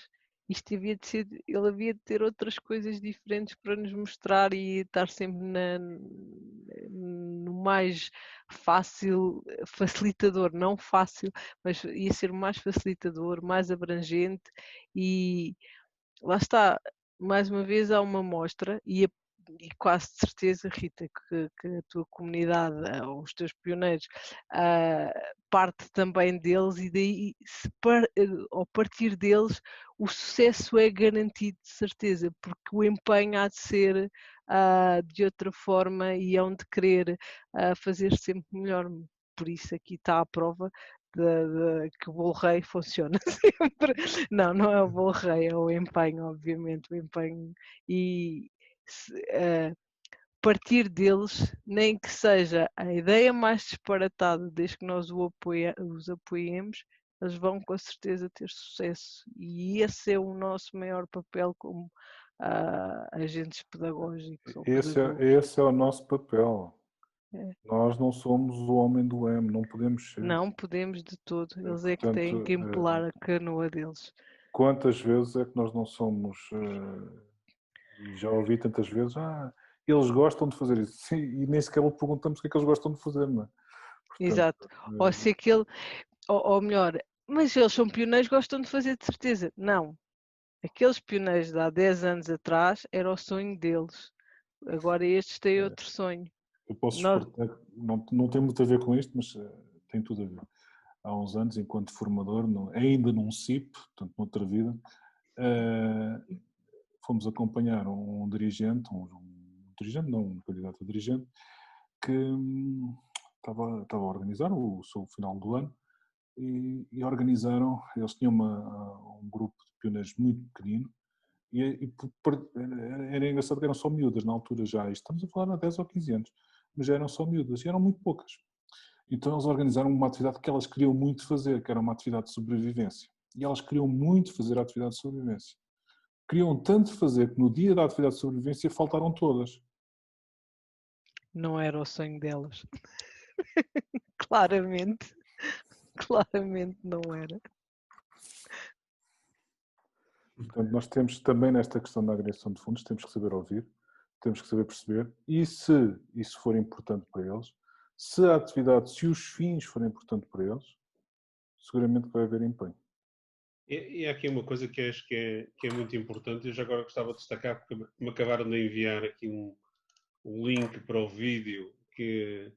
isto havia de ser, ele havia de ter outras coisas diferentes para nos mostrar e estar sempre no mais fácil, facilitador, não fácil, mas ia ser mais facilitador, mais abrangente e lá está, mais uma vez há uma mostra e quase de certeza, Rita, que a tua comunidade, os teus pioneiros, parte também deles e daí, ao partir deles, o sucesso é garantido de certeza, porque o empenho há de ser de outra forma e hão de querer fazer sempre melhor. Por isso aqui está a prova que o bolo rei funciona sempre. Não é o bolo rei, é o empenho, obviamente, o empenho e partir deles, nem que seja a ideia mais disparatada, desde que nós os apoiemos, eles vão com certeza ter sucesso e esse é o nosso maior papel como agentes pedagógicos. Esse é o nosso papel. É. Nós não somos o homem do leme, não podemos ser. Não podemos de todo, eles é que têm que empelar a canoa deles. Quantas vezes é que nós não somos, e já ouvi tantas vezes, eles gostam de fazer isso, sim, e nem sequer perguntamos o que é que eles gostam de fazer, não é? Portanto, exato, ou se aquele, ou melhor, mas eles são pioneiros, gostam de fazer de certeza. Não, aqueles pioneiros de há 10 anos atrás era o sonho deles, agora estes têm outro sonho. Eu posso exportar, não tem muito a ver com isto, mas tem tudo a ver. Há uns anos, enquanto formador, ainda num CIP, portanto, noutra vida, fomos acompanhar um dirigente, um candidato a dirigente, que estava a organizar o seu final do ano e organizaram, eles tinham um grupo de pioneiros muito pequenino e era engraçado que eram só miúdas na altura já, estamos a falar há 10 ou 15 anos, mas já eram só miúdas e eram muito poucas. Então eles organizaram uma atividade que elas queriam muito fazer, que era uma atividade de sobrevivência. E elas queriam muito fazer a atividade de sobrevivência. Queriam tanto fazer que no dia da atividade de sobrevivência faltaram todas. Não era o sonho delas. Claramente não era. Portanto, nós temos também nesta questão da agregação de fundos, temos que saber ouvir, temos que saber perceber, e se isso for importante para eles, se a atividade, se os fins forem importantes para eles, seguramente vai haver empenho. E há aqui uma coisa que acho que é muito importante, eu já agora gostava de destacar, porque me acabaram de enviar aqui um link para o vídeo que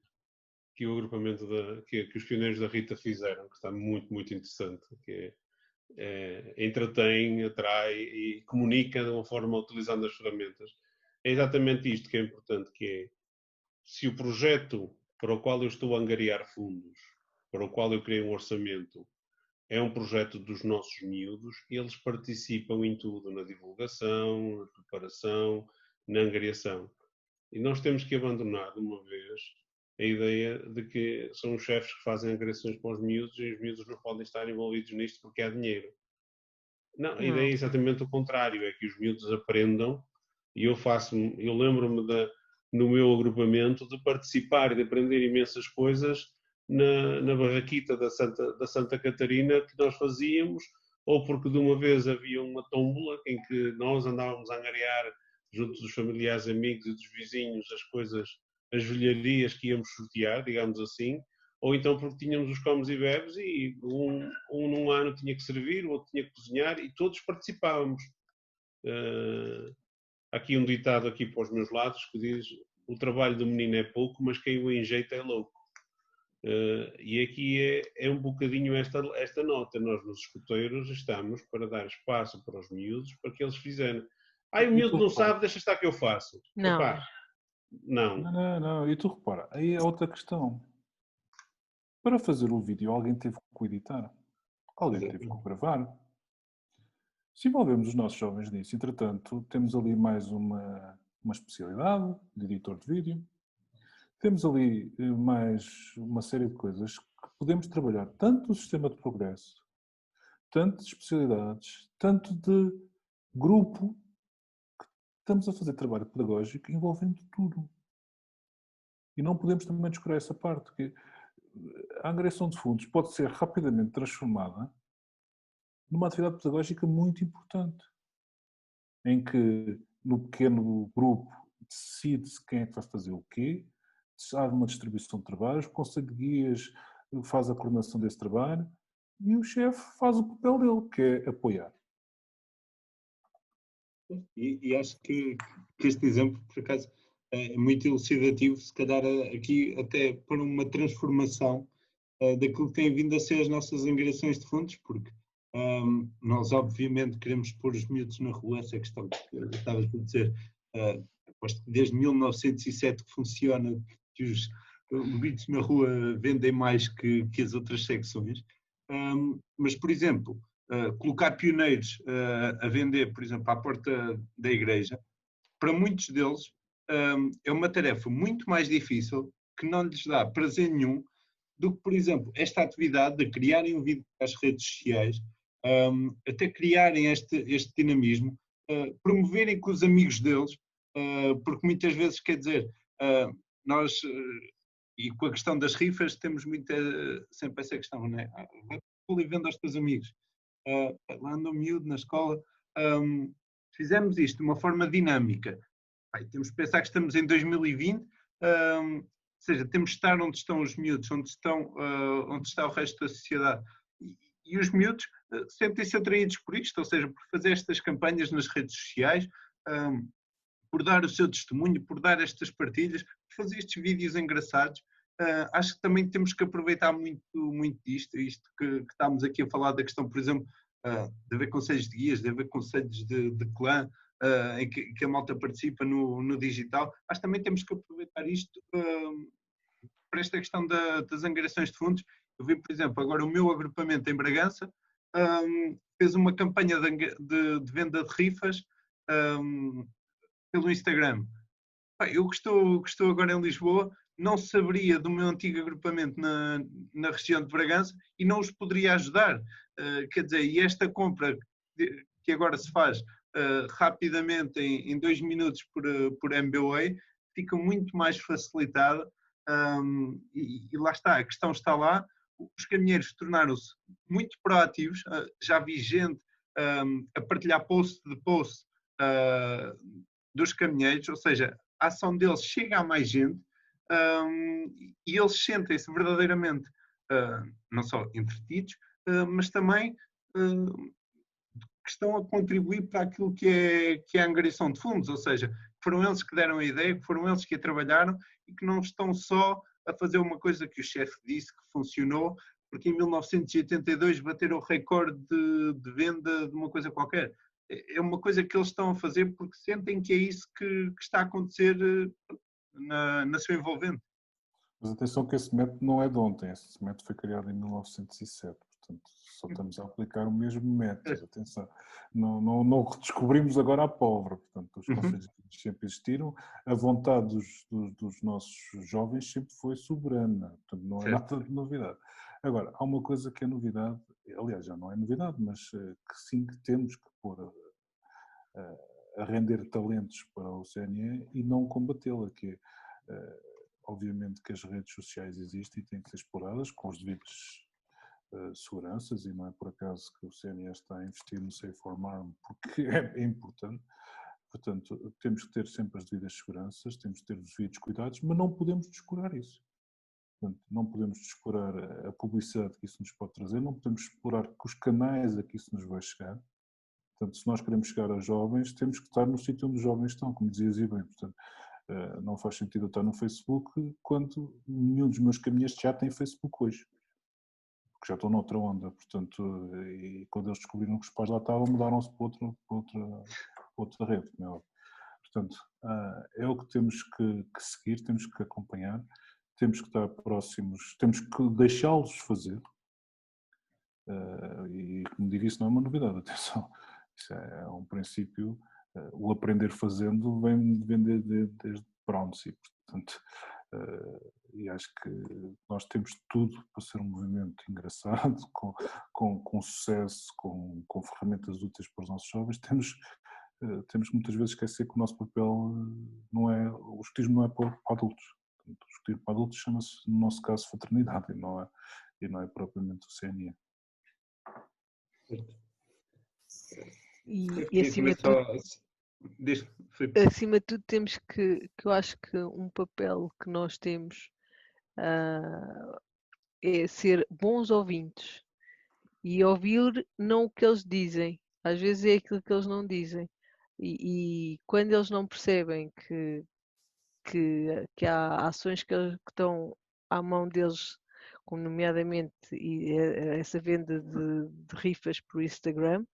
o agrupamento que os pioneiros da Rita fizeram, que está muito, muito interessante, que entretém, atrai e comunica de uma forma utilizando as ferramentas. É exatamente isto que é importante, que é, se o projeto para o qual eu estou a angariar fundos, para o qual eu criei um orçamento, é um projeto dos nossos miúdos, eles participam em tudo, na divulgação, na preparação, na angariação. E nós temos que abandonar, de uma vez, a ideia de que são os chefes que fazem angariações para os miúdos e os miúdos não podem estar envolvidos nisto porque há dinheiro. Não, a ideia é exatamente o contrário, é que os miúdos aprendam e eu lembro-me no meu agrupamento de participar e de aprender imensas coisas na barraquita da Santa Catarina que nós fazíamos, ou porque de uma vez havia uma tómbola em que nós andávamos a angariar junto dos familiares, amigos e dos vizinhos as coisas, as velharias que íamos sortear, digamos assim, ou então porque tínhamos os comes e bebes e um num ano tinha que servir, o outro tinha que cozinhar e todos participávamos. Há aqui um ditado aqui para os meus lados que diz: o trabalho do menino é pouco, mas quem o enjeita é louco. E aqui é um bocadinho esta nota. Nós nos escuteiros estamos para dar espaço para os miúdos, para que eles fizerem. O miúdo não sabe, deixa estar que eu faço. Não. Epá, não. Não. E tu repara, aí é outra questão. Para fazer o vídeo, alguém teve que editar. Alguém teve que gravar. Se envolvemos os nossos jovens nisso, entretanto, temos ali mais uma especialidade de editor de vídeo. Temos ali mais uma série de coisas que podemos trabalhar, tanto do sistema de progresso, tanto de especialidades, tanto de grupo, que estamos a fazer trabalho pedagógico envolvendo tudo. E não podemos também descurar essa parte, que a angariação de fundos pode ser rapidamente transformada numa atividade pedagógica muito importante, em que no pequeno grupo decide-se quem é que vai fazer o quê, há uma distribuição de trabalhos, o conselho de guias faz a coordenação desse trabalho e o chefe faz o papel dele, que é apoiar. E acho que este exemplo, por acaso, é muito elucidativo, se calhar aqui até para uma transformação daquilo que tem vindo a ser as nossas angariações de fundos, porque nós obviamente queremos pôr os miúdos na rua, essa questão que estavas a dizer, desde 1907 que funciona, que os miúdos na rua vendem mais que as outras secções, mas por exemplo, colocar pioneiros a vender, por exemplo, à porta da igreja, para muitos deles é uma tarefa muito mais difícil, que não lhes dá prazer nenhum, do que, por exemplo, esta atividade de criarem um vídeo para as redes sociais, até criarem este dinamismo, promoverem com os amigos deles, porque muitas vezes, quer dizer, nós, e com a questão das rifas, temos sempre essa questão, não é? Vou ali vendo aos teus amigos. Lá anda um miúdo na escola. Fizemos isto de uma forma dinâmica. Temos que pensar que estamos em 2020, ou seja, temos que estar onde estão os miúdos, onde está o resto da sociedade. E os miúdos sentem-se atraídos por isto, ou seja, por fazer estas campanhas nas redes sociais, por dar o seu testemunho, por dar estas partilhas, por fazer estes vídeos engraçados. Acho que também temos que aproveitar muito disto, isto que estamos aqui a falar da questão, por exemplo, de haver conselhos de guias, de haver conselhos de clã, em que a malta participa no digital. Acho que também temos que aproveitar isto para esta questão das angariações de fundos. Eu vi, por exemplo, agora o meu agrupamento em Bragança fez uma campanha de venda de rifas pelo Instagram. Eu que estou agora em Lisboa, não saberia do meu antigo agrupamento na região de Bragança e não os poderia ajudar. Quer dizer, e esta compra que agora se faz rapidamente em 2 minutos por MBWay fica muito mais facilitada e lá está, a questão está lá. Os caminheiros tornaram-se muito proativos, já vi gente a partilhar post de post dos caminheiros, ou seja, a ação deles chega a mais gente e eles sentem-se verdadeiramente não só entretidos, mas também que estão a contribuir para aquilo que é a angariação de fundos, ou seja, foram eles que deram a ideia, que foram eles que a trabalharam e que não estão só a fazer uma coisa que o chefe disse que funcionou, porque em 1982 bateram o recorde de venda de uma coisa qualquer. É uma coisa que eles estão a fazer porque sentem que é isso que está a acontecer na sua envolvente. Mas atenção que esse método não é de ontem, esse método foi criado em 1907, portanto só estamos a aplicar o mesmo método, atenção, não descobrimos agora a pólvora, portanto os conselhos sempre existiram, a vontade dos nossos jovens sempre foi soberana, portanto não é nada de novidade. Agora, há uma coisa que é novidade, aliás já não é novidade, mas que sim que temos que pôr a render talentos para o CNE e não combatê-la, que é obviamente que as redes sociais existem e têm que ser exploradas com as devidas seguranças, e não é por acaso que o CNE está a investir no Safe from Harm, porque é importante. Portanto, temos que ter sempre as devidas seguranças, temos que ter os devidos cuidados, mas não podemos descurar isso. Portanto, não podemos descurar a publicidade que isso nos pode trazer, não podemos explorar os canais a que isso nos vai chegar. Portanto, se nós queremos chegar aos jovens, temos que estar no sítio onde os jovens estão, como dizias e bem. Portanto, não faz sentido eu estar no Facebook quando nenhum dos meus caminhos já tem Facebook hoje. Porque já estão noutra onda. Portanto, e quando eles descobriram que os pais lá estavam, mudaram-se para outra rede. Não é? Portanto, é o que temos que seguir, temos que acompanhar, temos que estar próximos, temos que deixá-los fazer. E, como digo, isso não é uma novidade, atenção. Isso é um princípio, o aprender fazendo vem desde Brown's, e, portanto, e acho que nós temos tudo para ser um movimento engraçado, com sucesso, com ferramentas úteis para os nossos jovens. Temos que muitas vezes esquecer que o noso papel não é, o escotismo não é para adultos. O escotismo para adultos chama-se, no nosso caso, fraternidade, e não é propriamente o CNE. E acima de tudo, acima de tudo temos que eu acho que um papel que nós temos é ser bons ouvintes e ouvir não o que eles dizem, às vezes é aquilo que eles não dizem, e quando eles não percebem que há ações que estão à mão deles, como nomeadamente essa venda de rifas por Instagram,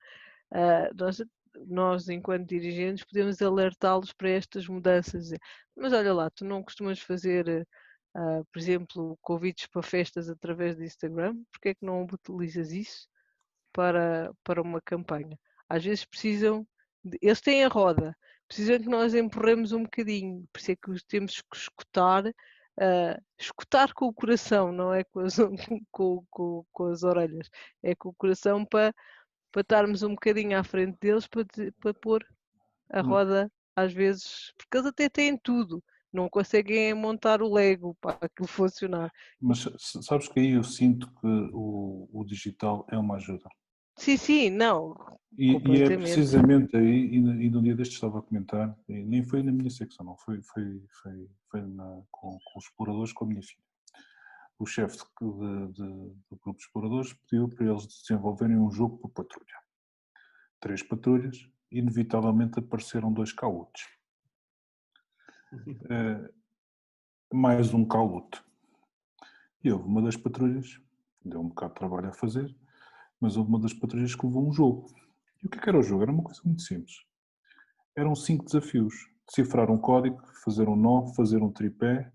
nós, enquanto dirigentes, podemos alertá-los para estas mudanças. Mas olha lá, tu não costumas fazer, por exemplo, convites para festas através do Instagram? Porque é que não utilizas isso para uma campanha? Às vezes precisam, eles têm a roda, precisam que nós empurremos um bocadinho, por isso é que temos que escutar com o coração, não é com as orelhas, é com o coração para estarmos um bocadinho à frente deles, para pôr a roda, às vezes, porque eles até têm tudo, não conseguem montar o Lego para aquilo funcionar. Mas sabes que aí eu sinto que o digital é uma ajuda. Sim, não. E é precisamente aí, e no dia deste estava a comentar, e nem foi na minha secção, não, foi com os exploradores, com a minha filha. O chefe do grupo de exploradores pediu para eles desenvolverem um jogo por patrulha. 3 patrulhas, inevitavelmente apareceram 2 caulotes. Mais um caulote. E houve uma das patrulhas, deu um bocado de trabalho a fazer, mas houve uma das patrulhas que levou um jogo. E o que era o jogo? Era uma coisa muito simples. Eram 5 desafios. Decifrar um código, fazer um nó, fazer um tripé,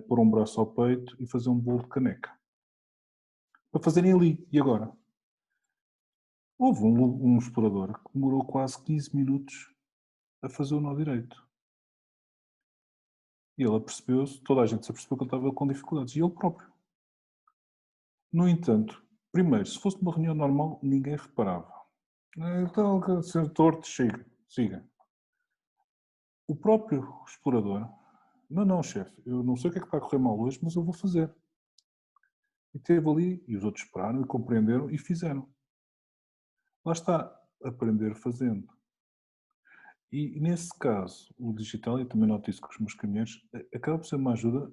pôr um braço ao peito e fazer um bolo de caneca. Para fazerem ali. E agora? Houve um explorador que demorou quase 15 minutos a fazer o nó direito. E ele apercebeu-se, toda a gente se apercebeu que ele estava com dificuldades. E ele próprio. No entanto, primeiro, se fosse uma reunião normal, ninguém reparava. Então, ser torto, siga. O próprio explorador, não, chefe, eu não sei o que é que está a correr mal hoje, mas eu vou fazer. E esteve ali, e os outros esperaram, e compreenderam, e fizeram. Lá está, aprender fazendo. E nesse caso, o digital, e também noto isso com os meus caminheiros, acaba por ser uma ajuda.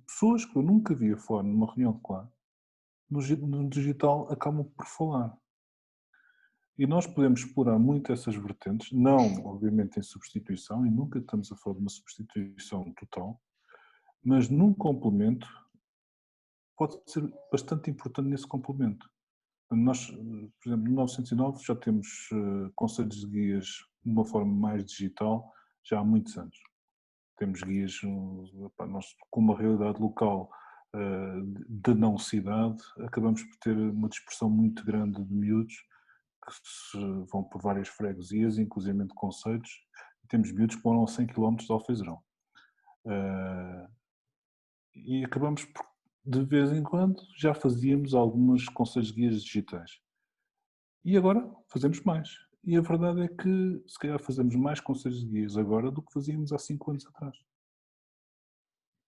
Pessoas que eu nunca via fora numa reunião de clã, no digital acabam por falar. E nós podemos explorar muito essas vertentes, não, obviamente, em substituição, e nunca estamos a falar de uma substituição total, mas num complemento pode ser bastante importante nesse complemento. Nós, por exemplo, no 909 já temos conselhos de guias de uma forma mais digital já há muitos anos. Temos guias, nós, com uma realidade local de não cidade, acabamos por ter uma dispersão muito grande de miúdos que vão por várias freguesias, inclusive concelhos, e temos miúdos que vão a 100 km de Alfeizerão. E acabamos por, de vez em quando, já fazíamos alguns conselhos de guias digitais. E agora fazemos mais. E a verdade é que, se calhar, fazemos mais conselhos de guias agora do que fazíamos há 5 anos atrás.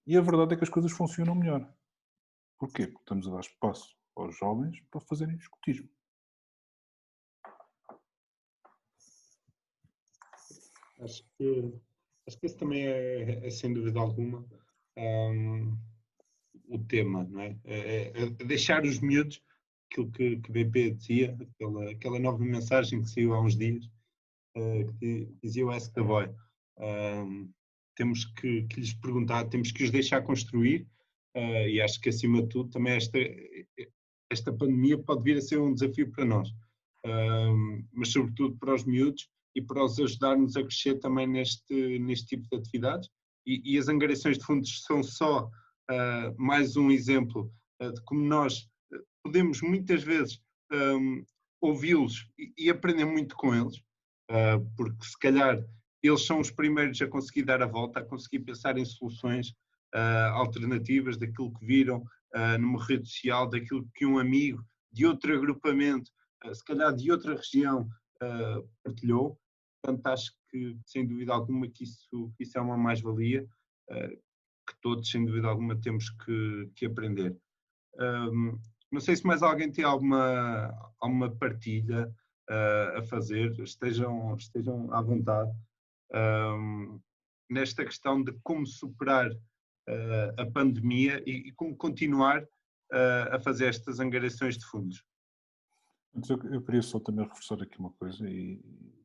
E a verdade é que as coisas funcionam melhor. Porquê? Porque estamos a dar espaço aos jovens para fazerem escotismo. Acho que esse também é sem dúvida alguma, o tema, não é? É deixar os miúdos, aquilo que o BP dizia, aquela nova mensagem que saiu há uns dias, que dizia o Ask the Boy. Temos que lhes perguntar, temos que os deixar construir, e acho que acima de tudo também esta pandemia pode vir a ser um desafio para nós, mas sobretudo para os miúdos e para os ajudarmos a crescer também neste tipo de atividades, e as angariações de fundos são só mais um exemplo de como nós podemos muitas vezes ouvi-los e aprender muito com eles, porque se calhar eles são os primeiros a conseguir dar a volta, a conseguir pensar em soluções alternativas daquilo que viram numa rede social, daquilo que um amigo de outro agrupamento, se calhar de outra região, partilhou. Portanto, acho que, sem dúvida alguma, que isso é uma mais-valia que todos, sem dúvida alguma, temos que aprender. Não sei se mais alguém tem alguma partilha a fazer, estejam à vontade, nesta questão de como superar a pandemia e como continuar a fazer estas angariações de fundos. Eu queria só também reforçar aqui uma coisa, e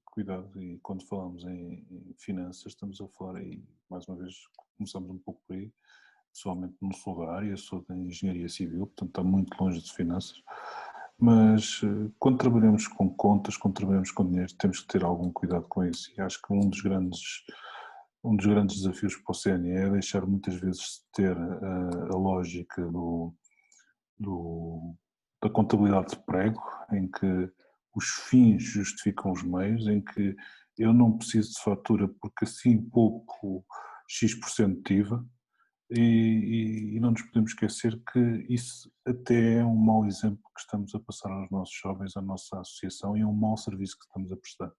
cuidado, e quando falamos em finanças estamos a falar, e mais uma vez começamos um pouco por aí. Pessoalmente não sou da área, sou da engenharia civil, portanto está muito longe de finanças, mas quando trabalhamos com contas, quando trabalhamos com dinheiro, temos que ter algum cuidado com isso, e acho que um dos grandes desafios para o CNE é deixar muitas vezes de ter a lógica da contabilidade de prego, em que os fins justificam os meios, em que eu não preciso de fatura porque assim pouco X% de IVA, e não nos podemos esquecer que isso até é um mau exemplo que estamos a passar aos nossos jovens, à nossa associação, e é um mau serviço que estamos a prestar.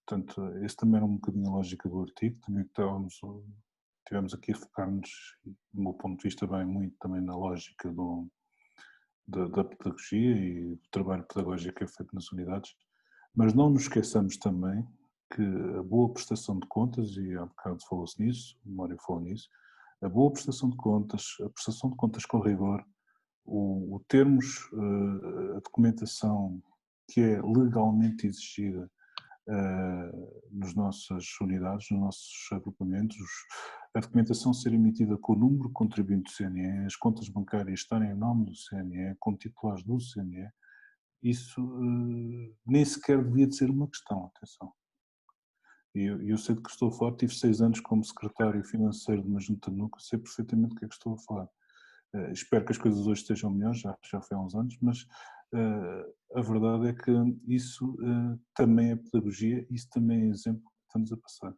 Portanto, esse também era um bocadinho a lógica do artigo, também tivemos aqui a focar-nos, do meu ponto de vista, bem muito também na lógica da pedagogia e do trabalho pedagógico que é feito nas unidades, mas não nos esqueçamos também que a boa prestação de contas, e há bocado falou-se nisso, o Mário falou nisso, a boa prestação de contas, a prestação de contas com rigor, o termos a documentação que é legalmente exigida nas nossas unidades, nos nossos agrupamentos, a documentação ser emitida com o número de contribuinte do CNE, as contas bancárias estarem em nome do CNE, com titulares do CNE, isso nem sequer devia de ser uma questão, atenção. E eu sei de que estou a falar, tive 6 anos como secretário financeiro de uma junta de núcleo, sei perfeitamente do que é que estou a falar. Espero que as coisas hoje estejam melhores, já foi há uns anos, mas a verdade é que isso também é pedagogia, isso também é exemplo que estamos a passar.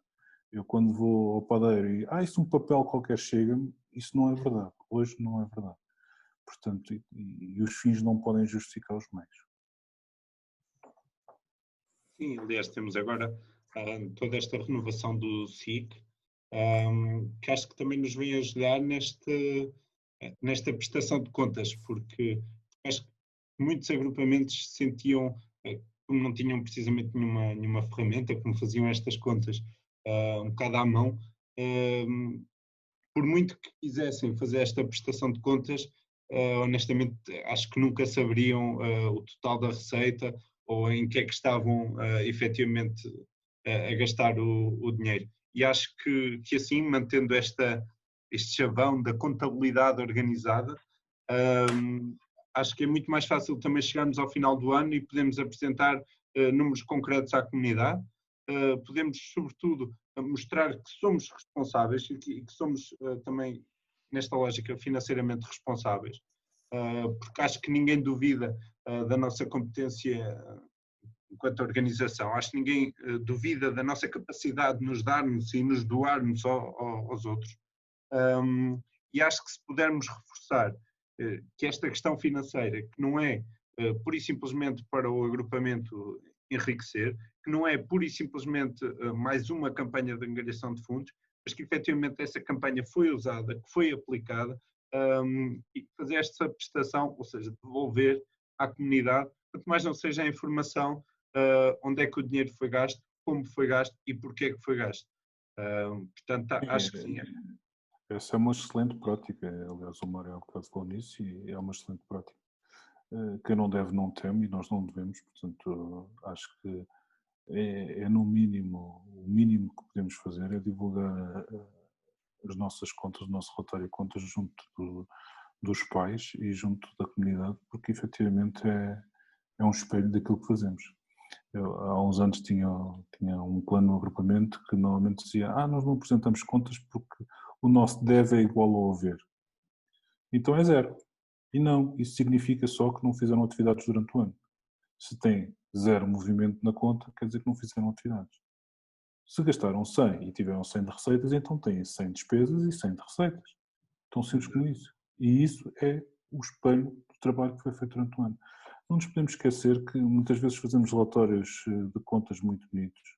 Eu quando vou ao padeiro e isso um papel qualquer chega-me, isso não é verdade, hoje não é verdade. Portanto, e os fins não podem justificar os meios. Sim, aliás, temos agora toda esta renovação do SIC, que acho que também nos vem ajudar nesta prestação de contas, porque acho que muitos agrupamentos sentiam, como não tinham precisamente nenhuma ferramenta, como faziam estas contas um bocado à mão, por muito que quisessem fazer esta prestação de contas, honestamente acho que nunca saberiam o total da receita ou em que é que estavam efetivamente a gastar o dinheiro. E acho que assim, mantendo este chavão da contabilidade organizada, acho que é muito mais fácil também chegarmos ao final do ano e podemos apresentar números concretos à comunidade. Podemos, sobretudo, mostrar que somos responsáveis e que somos também, nesta lógica, financeiramente responsáveis, porque acho que ninguém duvida da nossa competência enquanto organização. Acho que ninguém duvida da nossa capacidade de nos darmos e nos doarmos aos outros. E acho que se pudermos reforçar que esta questão financeira, que não é pura e simplesmente para o agrupamento enriquecer, que não é pura e simplesmente mais uma campanha de angariação de fundos, mas que efetivamente essa campanha foi usada, que foi aplicada, e fazer esta prestação, ou seja, devolver à comunidade, quanto mais não seja a informação, onde é que o dinheiro foi gasto, como foi gasto e porquê que foi gasto. Portanto, acho que sim. Essa é uma excelente prática. Aliás, o Mário há bocado falou nisso e é uma excelente prática. Quem não deve não teme e nós não devemos, portanto, acho que é no mínimo, o mínimo que podemos fazer é divulgar as nossas contas, o nosso relatório de contas junto dos pais e junto da comunidade, porque efetivamente é um espelho daquilo que fazemos. Eu, há uns anos tinha um plano de agrupamento que normalmente dizia nós não apresentamos contas porque o nosso deve é igual ao haver. Então é zero. E não, isso significa só que não fizeram atividades durante o ano. Se tem zero movimento na conta, quer dizer que não fizeram atividades. Se gastaram 100 e tiveram 100 de receitas, então têm 100 de despesas e 100 de receitas. Tão simples como isso. E isso é o espelho do trabalho que foi feito durante o ano. Não nos podemos esquecer que muitas vezes fazemos relatórios de contas muito bonitos,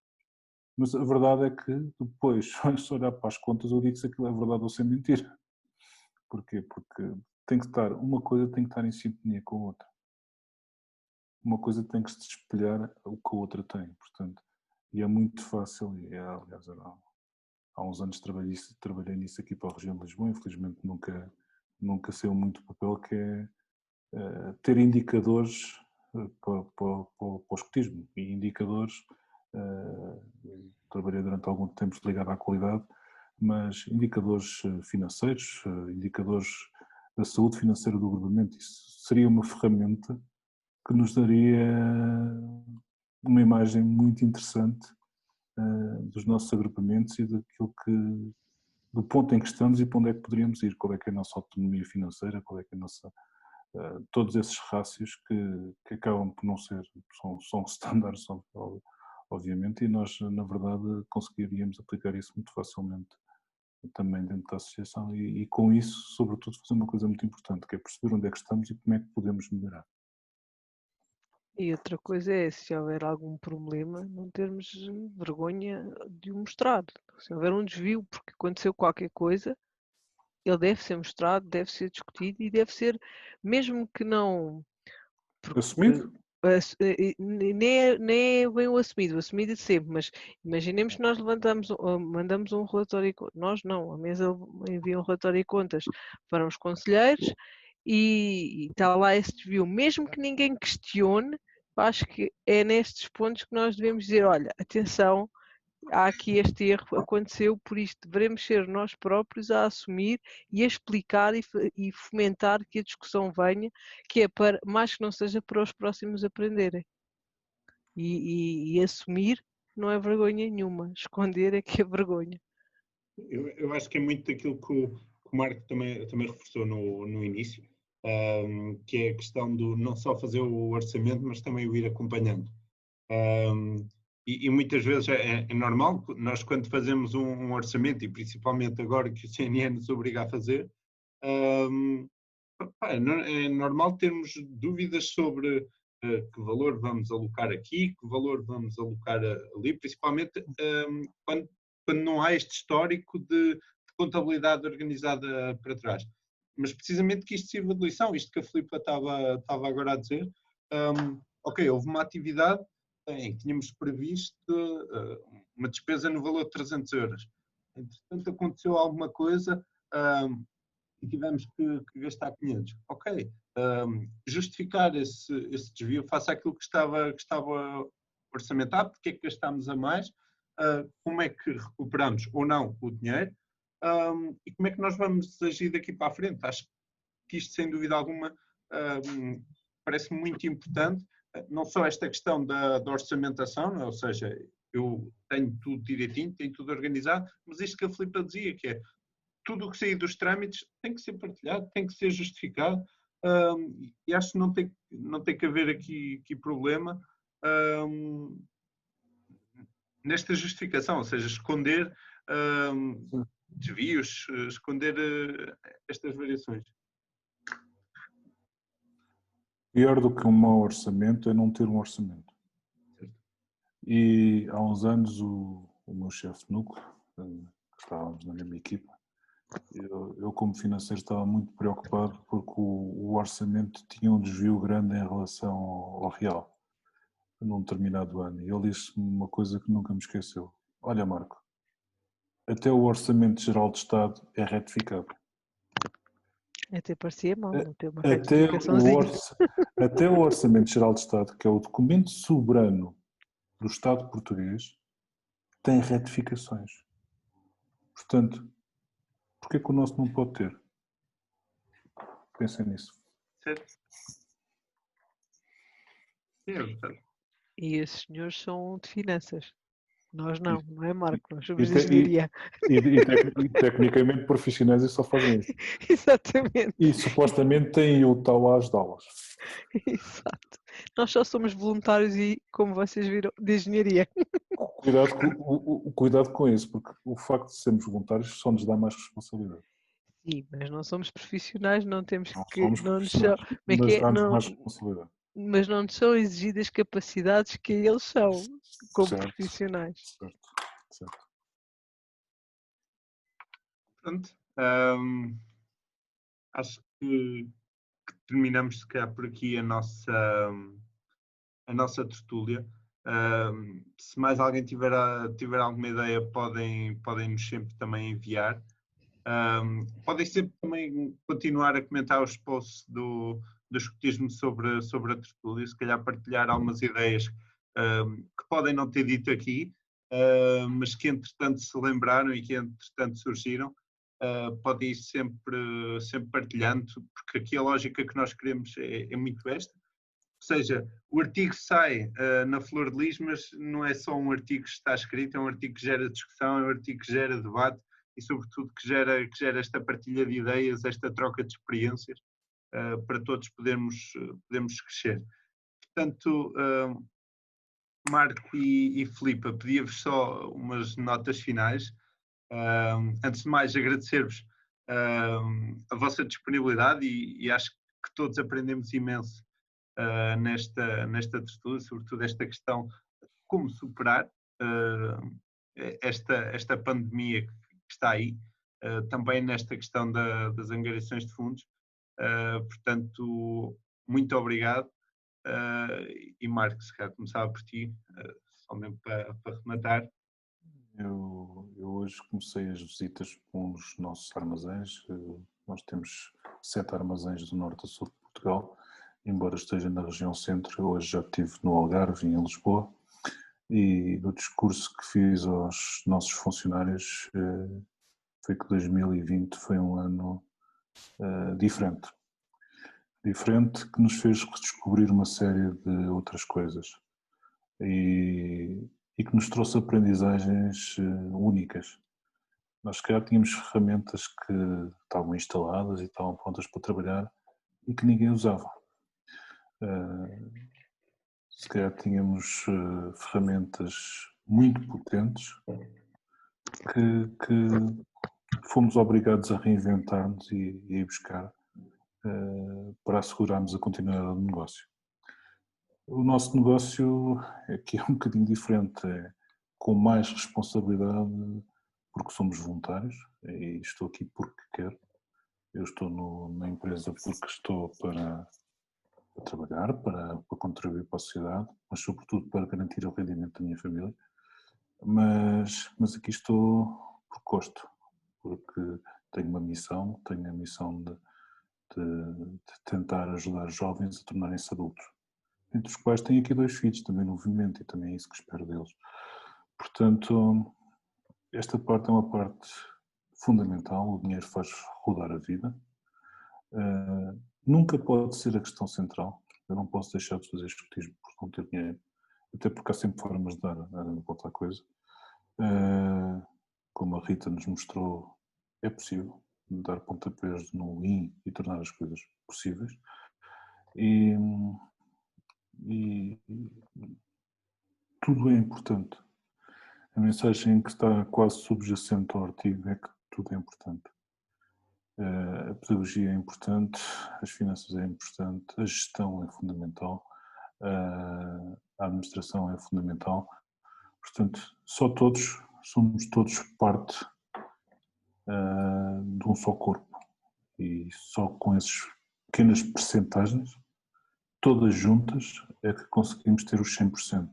mas a verdade é que depois, se olhar para as contas, eu digo se aquilo é verdade ou se é mentira. Porquê? Porque uma coisa tem que estar em sintonia com a outra. Uma coisa tem que se espelhar o que a outra tem, portanto, e é muito fácil, e aliás, há uns anos trabalhei nisso aqui para a região de Lisboa, infelizmente nunca saiu muito papel, que é ter indicadores para o escotismo, e indicadores, trabalhei durante algum tempo ligado à qualidade, mas indicadores financeiros, indicadores da saúde financeira do agrupamento, isso seria uma ferramenta que nos daria uma imagem muito interessante dos nossos agrupamentos e do ponto em que estamos e para onde é que poderíamos ir, qual é que é a nossa autonomia financeira, qual é que é a nossa... todos esses rácios que acabam por não ser, são standards, obviamente, e nós, na verdade, conseguiríamos aplicar isso muito facilmente também dentro da associação e com isso, sobretudo, fazer uma coisa muito importante, que é perceber onde é que estamos e como é que podemos melhorar. E outra coisa é, se houver algum problema, não termos vergonha de o mostrar. Se houver um desvio, porque aconteceu qualquer coisa, ele deve ser mostrado, deve ser discutido e deve ser, mesmo que não... Assumido? Nem é bem o assumido sempre, mas imaginemos que nós mandamos um relatório, nós não, a mesa envia um relatório de contas para os conselheiros e está lá esse desvio, mesmo que ninguém questione, acho que é nestes pontos que nós devemos dizer, olha, atenção, há aqui este erro, aconteceu, por isto devemos ser nós próprios a assumir e a explicar e fomentar que a discussão venha, que é para, mais que não seja para os próximos aprenderem. E assumir não é vergonha nenhuma, esconder é que é vergonha. Eu acho que é muito daquilo que o Marco também reforçou no início, que é a questão do não só fazer o orçamento, mas também o ir acompanhando. E muitas vezes é normal, nós quando fazemos um orçamento, e principalmente agora que o CNE nos obriga a fazer, é normal termos dúvidas sobre que valor vamos alocar aqui, que valor vamos alocar ali, principalmente quando não há este histórico de contabilidade organizada para trás. Mas precisamente que isto sirva de lição, isto que a Filipa estava agora a dizer, ok, houve uma atividade em que tínhamos previsto uma despesa no valor de 300 euros. Entretanto, aconteceu alguma coisa e tivemos que gastar 500. Ok, justificar esse desvio face àquilo que estava orçamentado, porque é que gastámos a mais, como é que recuperamos ou não o dinheiro e como é que nós vamos agir daqui para a frente. Acho que isto, sem dúvida alguma, parece-me muito importante, não só esta questão da orçamentação, não é? Ou seja, eu tenho tudo direitinho, tenho tudo organizado, mas isto que a Filipa dizia, que é tudo o que sair dos trâmites tem que ser partilhado, tem que ser justificado, e acho que não tem que haver aqui problema nesta justificação, ou seja, esconder desvios, esconder estas variações. Pior do que um mau orçamento é não ter um orçamento. E há uns anos o meu chefe de núcleo, que estávamos na mesma equipa. Eu como financeiro estava muito preocupado porque o orçamento tinha um desvio grande em relação ao real, num determinado ano. E ele disse-me uma coisa que nunca me esqueceu. Olha, Marco, até o Orçamento Geral de Estado é retificado. Até parecia mal, não ter uma Até retificaçãozinha. até o Orçamento Geral de Estado, que é o documento soberano do Estado português, tem retificações. Portanto, porquê que o nosso não pode ter? Pensem nisso. Certo? Sim, é verdade. E esses senhores são de finanças. Nós não, não é, Marco? Nós E, somos de te- engenharia. e tecnicamente profissionais e só fazem isso. Exatamente. E supostamente têm o tal a ajudá-las. Exato. Nós só somos voluntários e, como vocês viram, de engenharia. Cuidado com isso, porque o facto de sermos voluntários só nos dá mais responsabilidade. Sim, mas não somos profissionais, não temos Não que. somos Não nos são, profissionais, como é que mas é? dá-nos Não, mais responsabilidade. mas não nos são exigidas capacidades que eles são, como Certo, profissionais. certo. Pronto. Acho que terminamos, se calhar, por aqui a nossa tertúlia. Se mais alguém tiver alguma ideia, podem-nos sempre também enviar. Podem sempre também continuar a comentar os posts do escotismo sobre a tertúlia, se calhar partilhar algumas ideias que podem não ter dito aqui, mas que entretanto se lembraram e que entretanto surgiram. Podem ir sempre partilhando, porque aqui a lógica que nós queremos é muito esta. Ou seja, o artigo sai na Flor de Lis, mas não é só um artigo que está escrito, é um artigo que gera discussão, é um artigo que gera debate e, sobretudo, que gera esta partilha de ideias, esta troca de experiências para todos podermos crescer. Portanto, Marco e Filipe, pedia-vos só umas notas finais. Antes de mais, agradecer-vos a vossa disponibilidade e acho que todos aprendemos imenso nesta tertúlia, sobretudo esta questão de como superar esta pandemia que está aí, também nesta questão das angariações de fundos. Portanto, muito obrigado. E Marcos, se calhar começava por ti, só mesmo para rematar. Eu hoje comecei as visitas com os nossos armazéns. Nós temos 7 armazéns do norte a sul de Portugal, embora esteja na região centro. Hoje já estive no Algarve e em Lisboa, e no discurso que fiz aos nossos funcionários foi que 2020 foi um ano diferente, que nos fez redescobrir uma série de outras coisas e que nos trouxe aprendizagens únicas. Nós, se calhar, tínhamos ferramentas que estavam instaladas e estavam prontas para trabalhar e que ninguém usava. Se calhar tínhamos ferramentas muito potentes que fomos obrigados a reinventar-nos e a ir buscar para assegurarmos a continuidade do negócio. O nosso negócio aqui é um bocadinho diferente, é com mais responsabilidade porque somos voluntários e estou aqui porque quero. Eu estou na empresa porque estou para trabalhar, para contribuir para a sociedade, mas sobretudo para garantir o rendimento da minha família. Mas aqui estou por gosto, porque tenho uma missão, tenho a missão de tentar ajudar jovens a tornarem-se adultos, entre os quais tenho aqui 2 filhos também no movimento e também é isso que espero deles. Portanto, esta parte é uma parte fundamental, o dinheiro faz rodar a vida. Nunca pode ser a questão central, eu não posso deixar de fazer escotismo por não ter dinheiro, até porque há sempre formas de dar volta à coisa. Como a Rita nos mostrou, é possível dar pontapés no in e tornar as coisas possíveis. E tudo é importante. A mensagem que está quase subjacente ao artigo é que tudo é importante. A pedagogia é importante, as finanças é importante, a gestão é fundamental, a administração é fundamental. Portanto, somos todos parte de um só corpo. E só com essas pequenas percentagens, todas juntas, é que conseguimos ter os 100%.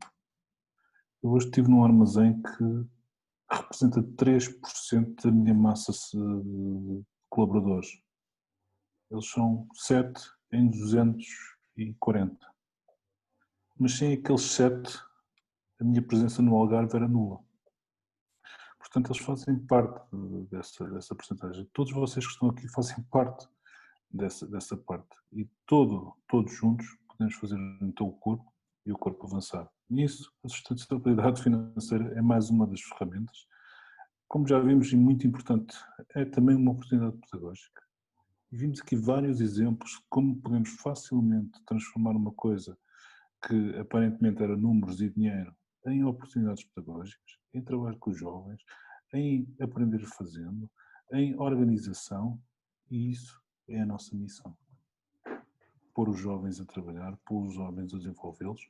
Eu hoje estive num armazém que representa 3% da minha massa de colaboradores. Eles são 7 em 240. Mas sem aqueles 7, a minha presença no Algarve era nula. Portanto, eles fazem parte dessa porcentagem. Todos vocês que estão aqui fazem parte dessa parte. E todos juntos podemos fazer então o corpo e o corpo avançar. Nisso, a sustentabilidade financeira é mais uma das ferramentas. Como já vimos, e muito importante, é também uma oportunidade pedagógica. E vimos aqui vários exemplos de como podemos facilmente transformar uma coisa que aparentemente era números e dinheiro em oportunidades pedagógicas, em trabalho com os jovens, em aprender fazendo, em organização, e isso é a nossa missão. Pôr os jovens a trabalhar, pôr os jovens a desenvolvê-los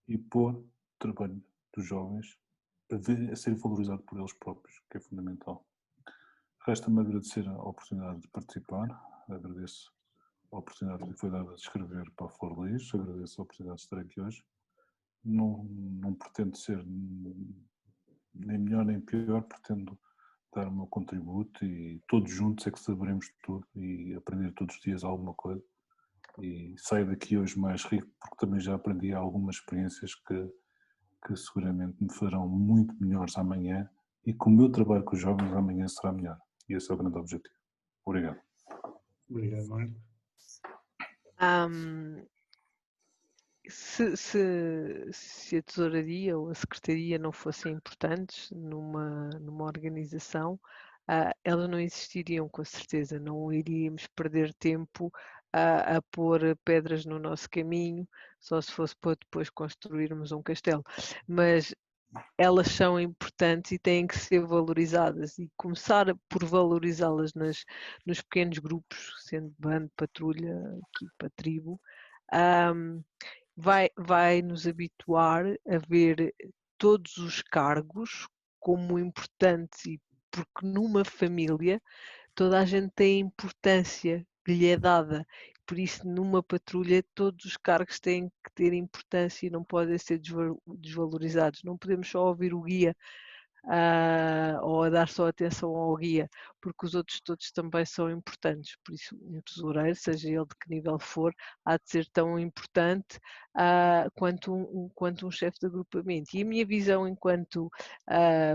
e pôr o trabalho dos jovens a ser valorizado por eles próprios, que é fundamental. Resta-me agradecer a oportunidade de participar, agradeço a oportunidade que me foi dada de escrever para a Flor Lis, agradeço a oportunidade de estar aqui hoje. Não pretendo ser nem melhor nem pior, pretendo dar o meu contributo e todos juntos é que saberemos tudo e aprender todos os dias alguma coisa. E saio daqui hoje mais rico porque também já aprendi algumas experiências que seguramente me farão muito melhores amanhã e que o meu trabalho com os jovens amanhã será melhor. E esse é o grande objetivo. Obrigado. Obrigado, Marco. Se a tesouraria ou a secretaria não fossem importantes numa organização, elas não existiriam com certeza, não iríamos perder tempo a pôr pedras no nosso caminho, só se fosse para depois construirmos um castelo. Mas elas são importantes e têm que ser valorizadas, e começar por valorizá-las nos pequenos grupos, sendo bando, patrulha, equipa, tribo, vai nos habituar a ver todos os cargos como importantes, e porque numa família toda a gente tem a importância que lhe é dada. Por isso, numa patrulha, todos os cargos têm que ter importância e não podem ser desvalorizados. Não podemos só ouvir o guia ou a dar só atenção ao guia, porque os outros todos também são importantes. Por isso, um tesoureiro, seja ele de que nível for, há de ser tão importante quanto um chefe de agrupamento. E a minha visão enquanto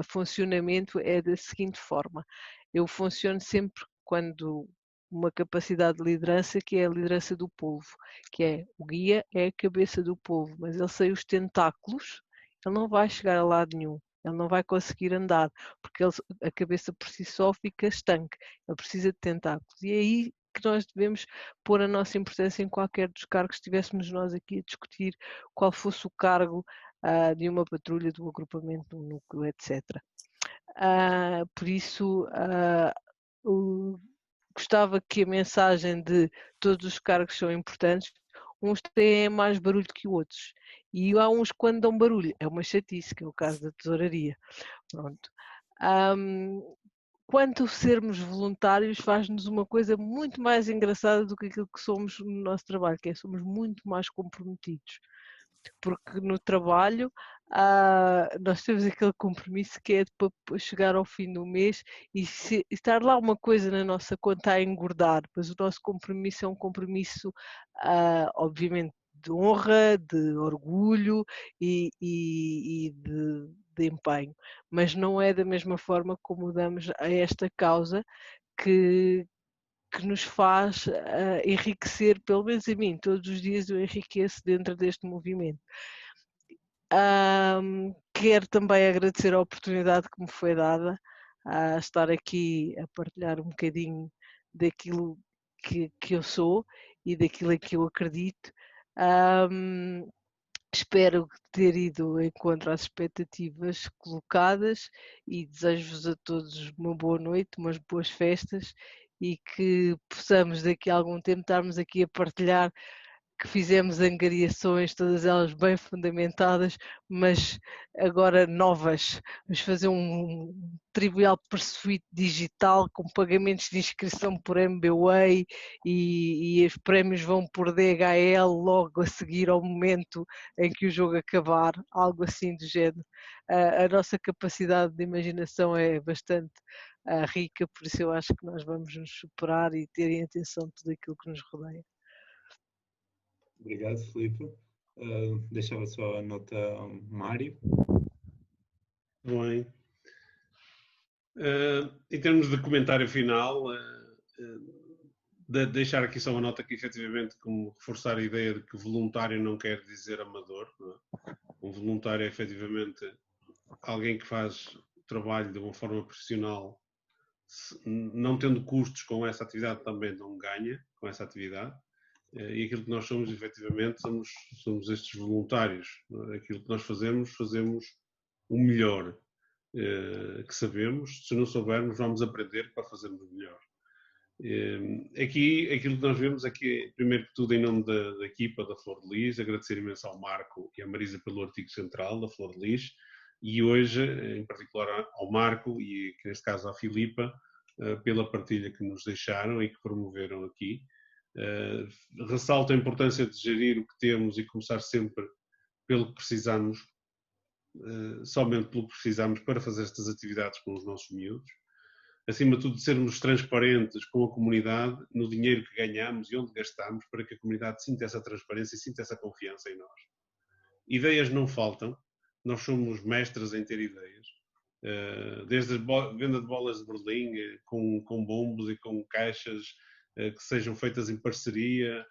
funcionamento é da seguinte forma: eu funciono sempre quando uma capacidade de liderança, que é a liderança do povo, que é o guia é a cabeça do povo, mas ele sem os tentáculos, ele não vai chegar a lado nenhum. Ele não vai conseguir andar, porque a cabeça por si só fica estanque. Ele precisa de tentáculos. E é aí que nós devemos pôr a nossa importância em qualquer dos cargos, se estivéssemos nós aqui a discutir qual fosse o cargo de uma patrulha, do agrupamento, do núcleo, etc. Por isso, gostava que a mensagem de todos os cargos são importantes, uns têm mais barulho que outros, e há uns que quando dão barulho, é uma chatice, que é o caso da tesouraria. Pronto. Quanto sermos voluntários faz-nos uma coisa muito mais engraçada do que aquilo que somos no nosso trabalho, que é somos muito mais comprometidos. Porque no trabalho nós temos aquele compromisso que é para chegar ao fim do mês e estar lá uma coisa na nossa conta a engordar, mas o nosso compromisso é um compromisso obviamente de honra, de orgulho e de empenho, mas não é da mesma forma como damos a esta causa que nos faz enriquecer, pelo menos a mim, todos os dias eu enriqueço dentro deste movimento. Quero também agradecer a oportunidade que me foi dada a estar aqui a partilhar um bocadinho daquilo que eu sou e daquilo em que eu acredito. Espero ter ido ao encontro às expectativas colocadas e desejo-vos a todos uma boa noite, umas boas festas, e que possamos daqui a algum tempo estarmos aqui a partilhar que fizemos angariações, todas elas bem fundamentadas, mas agora novas. Vamos fazer um Trivial Pursuit digital com pagamentos de inscrição por MBWay e os prémios vão por DHL logo a seguir ao momento em que o jogo acabar, algo assim do género. A nossa capacidade de imaginação é bastante rica, por isso eu acho que nós vamos nos superar e ter em atenção tudo aquilo que nos rodeia. Obrigado, Filipe. Deixava só a nota ao Mário. Bem. Em termos de comentário final, deixar aqui só uma nota que efetivamente como reforçar a ideia de que voluntário não quer dizer amador. Não é? Um voluntário é efetivamente alguém que faz trabalho de uma forma profissional, não tendo custos com essa atividade também não ganha com essa atividade. E aquilo que nós somos, efetivamente, somos estes voluntários. Não é? Aquilo que nós fazemos o melhor que sabemos. Se não soubermos, vamos aprender para fazermos o melhor. Aqui, aquilo que nós vemos aqui, primeiro que tudo, em nome da equipa da Flor de Lis, agradecer imenso ao Marco e à Marisa pelo artigo central da Flor de Lis, e hoje, em particular, ao Marco e, neste caso, à Filipa, pela partilha que nos deixaram e que promoveram aqui. Ressalto a importância de gerir o que temos e começar sempre pelo que precisamos, somente pelo que precisamos para fazer estas atividades com os nossos miúdos. Acima de tudo, de sermos transparentes com a comunidade no dinheiro que ganhamos e onde gastamos, para que a comunidade sinta essa transparência e sinta essa confiança em nós. Ideias não faltam, nós somos mestres em ter ideias, desde a venda de bolas de Berlim, com bombos e com caixas que sejam feitas em parceria,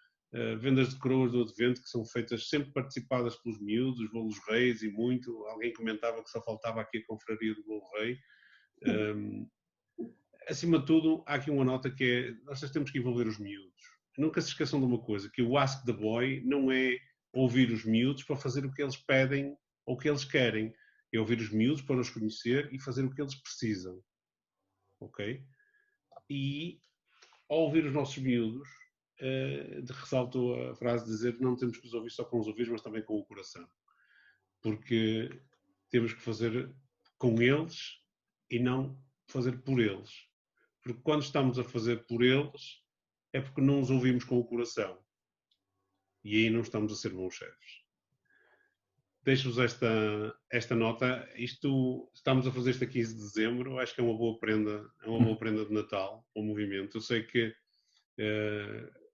vendas de coroas do Advento que são feitas sempre participadas pelos miúdos, bolos reis e muito. Alguém comentava que só faltava aqui a confraria do bolo rei. Acima de tudo, há aqui uma nota que é, nós temos que envolver os miúdos. Nunca se esqueçam de uma coisa, que o Ask the Boy não é ouvir os miúdos para fazer o que eles pedem ou o que eles querem. É ouvir os miúdos para os conhecer e fazer o que eles precisam. Ok? E, ao ouvir os nossos miúdos, ressalto a frase de dizer que não temos que os ouvir só com os ouvidos, mas também com o coração. Porque temos que fazer com eles e não fazer por eles. Porque quando estamos a fazer por eles, é porque não os ouvimos com o coração. E aí não estamos a ser bons chefes. Deixo-vos esta nota. Estamos a fazer isto a 15 de dezembro. Acho que é uma boa prenda de Natal para o movimento. Eu sei que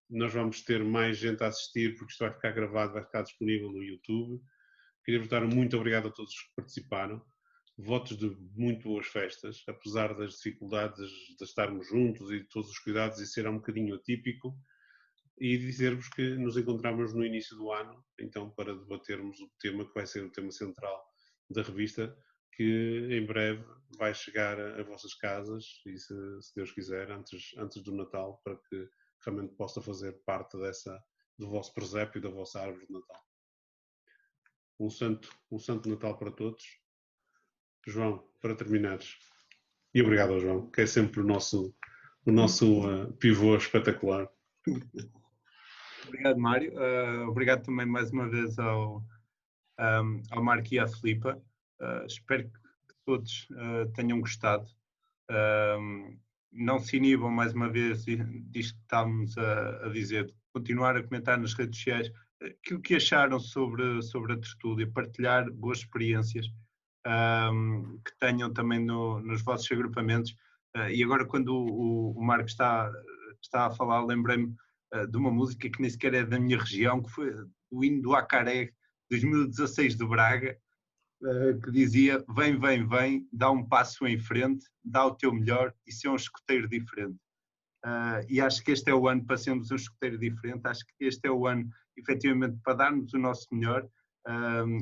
nós vamos ter mais gente a assistir, porque isto vai ficar gravado, vai ficar disponível no YouTube. Queria-vos dar muito obrigado a todos que participaram. Votos de muito boas festas, apesar das dificuldades de estarmos juntos e de todos os cuidados e ser um bocadinho atípico, e dizer-vos que nos encontramos no início do ano, então, para debatermos o tema que vai ser o tema central da revista, que em breve vai chegar a vossas casas e, se Deus quiser, antes do Natal, para que realmente possa fazer parte do vosso presépio e da vossa árvore de Natal. Um santo Natal para todos. João, para terminares. E obrigado ao João, que é sempre o nosso pivô espetacular. Obrigado, Mário. Obrigado também mais uma vez ao Marco e à Filipa. Espero que todos tenham gostado. Não se inibam mais uma vez disto que estamos a dizer, continuar a comentar nas redes sociais aquilo que acharam sobre a tertúlia, partilhar boas experiências que tenham também nos vossos agrupamentos. E agora, quando o Marco está a falar, lembrei-me de uma música que nem sequer é da minha região, que foi o hino do Acaré 2016 de Braga, que dizia: vem, vem, vem, dá um passo em frente, dá o teu melhor e ser um escoteiro diferente. E acho que este é o ano para sermos um escoteiro diferente. Acho que este é o ano, efetivamente, para darmos o nosso melhor.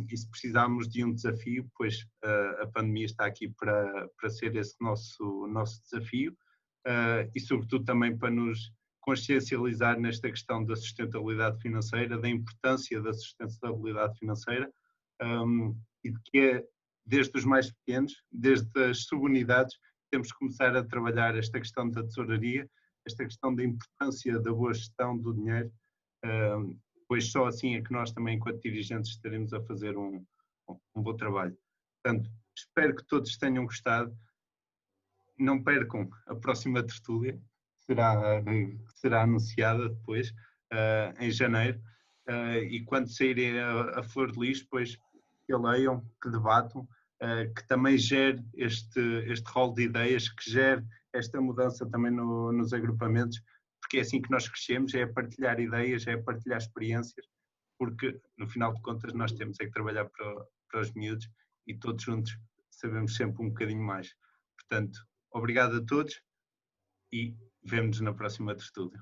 E se precisarmos de um desafio, pois a pandemia está aqui para ser esse nosso desafio, e sobretudo também para nos consciencializar nesta questão da sustentabilidade financeira, da importância da sustentabilidade financeira, e de que é desde os mais pequenos, desde as subunidades, temos que começar a trabalhar esta questão da tesouraria, esta questão da importância da boa gestão do dinheiro, pois só assim é que nós também, enquanto dirigentes, estaremos a fazer um bom trabalho. Portanto, espero que todos tenham gostado. Não percam a próxima tertúlia, que será anunciada depois, em janeiro, e quando saírem a Flor de Lis, depois que leiam, que debatam, que também gere este rol de ideias, que gere esta mudança também nos agrupamentos, porque é assim que nós crescemos, é a partilhar ideias, é a partilhar experiências, porque no final de contas nós temos é que trabalhar para os miúdos e todos juntos sabemos sempre um bocadinho mais. Portanto, obrigado a todos e vemo-nos na próxima tertúlia.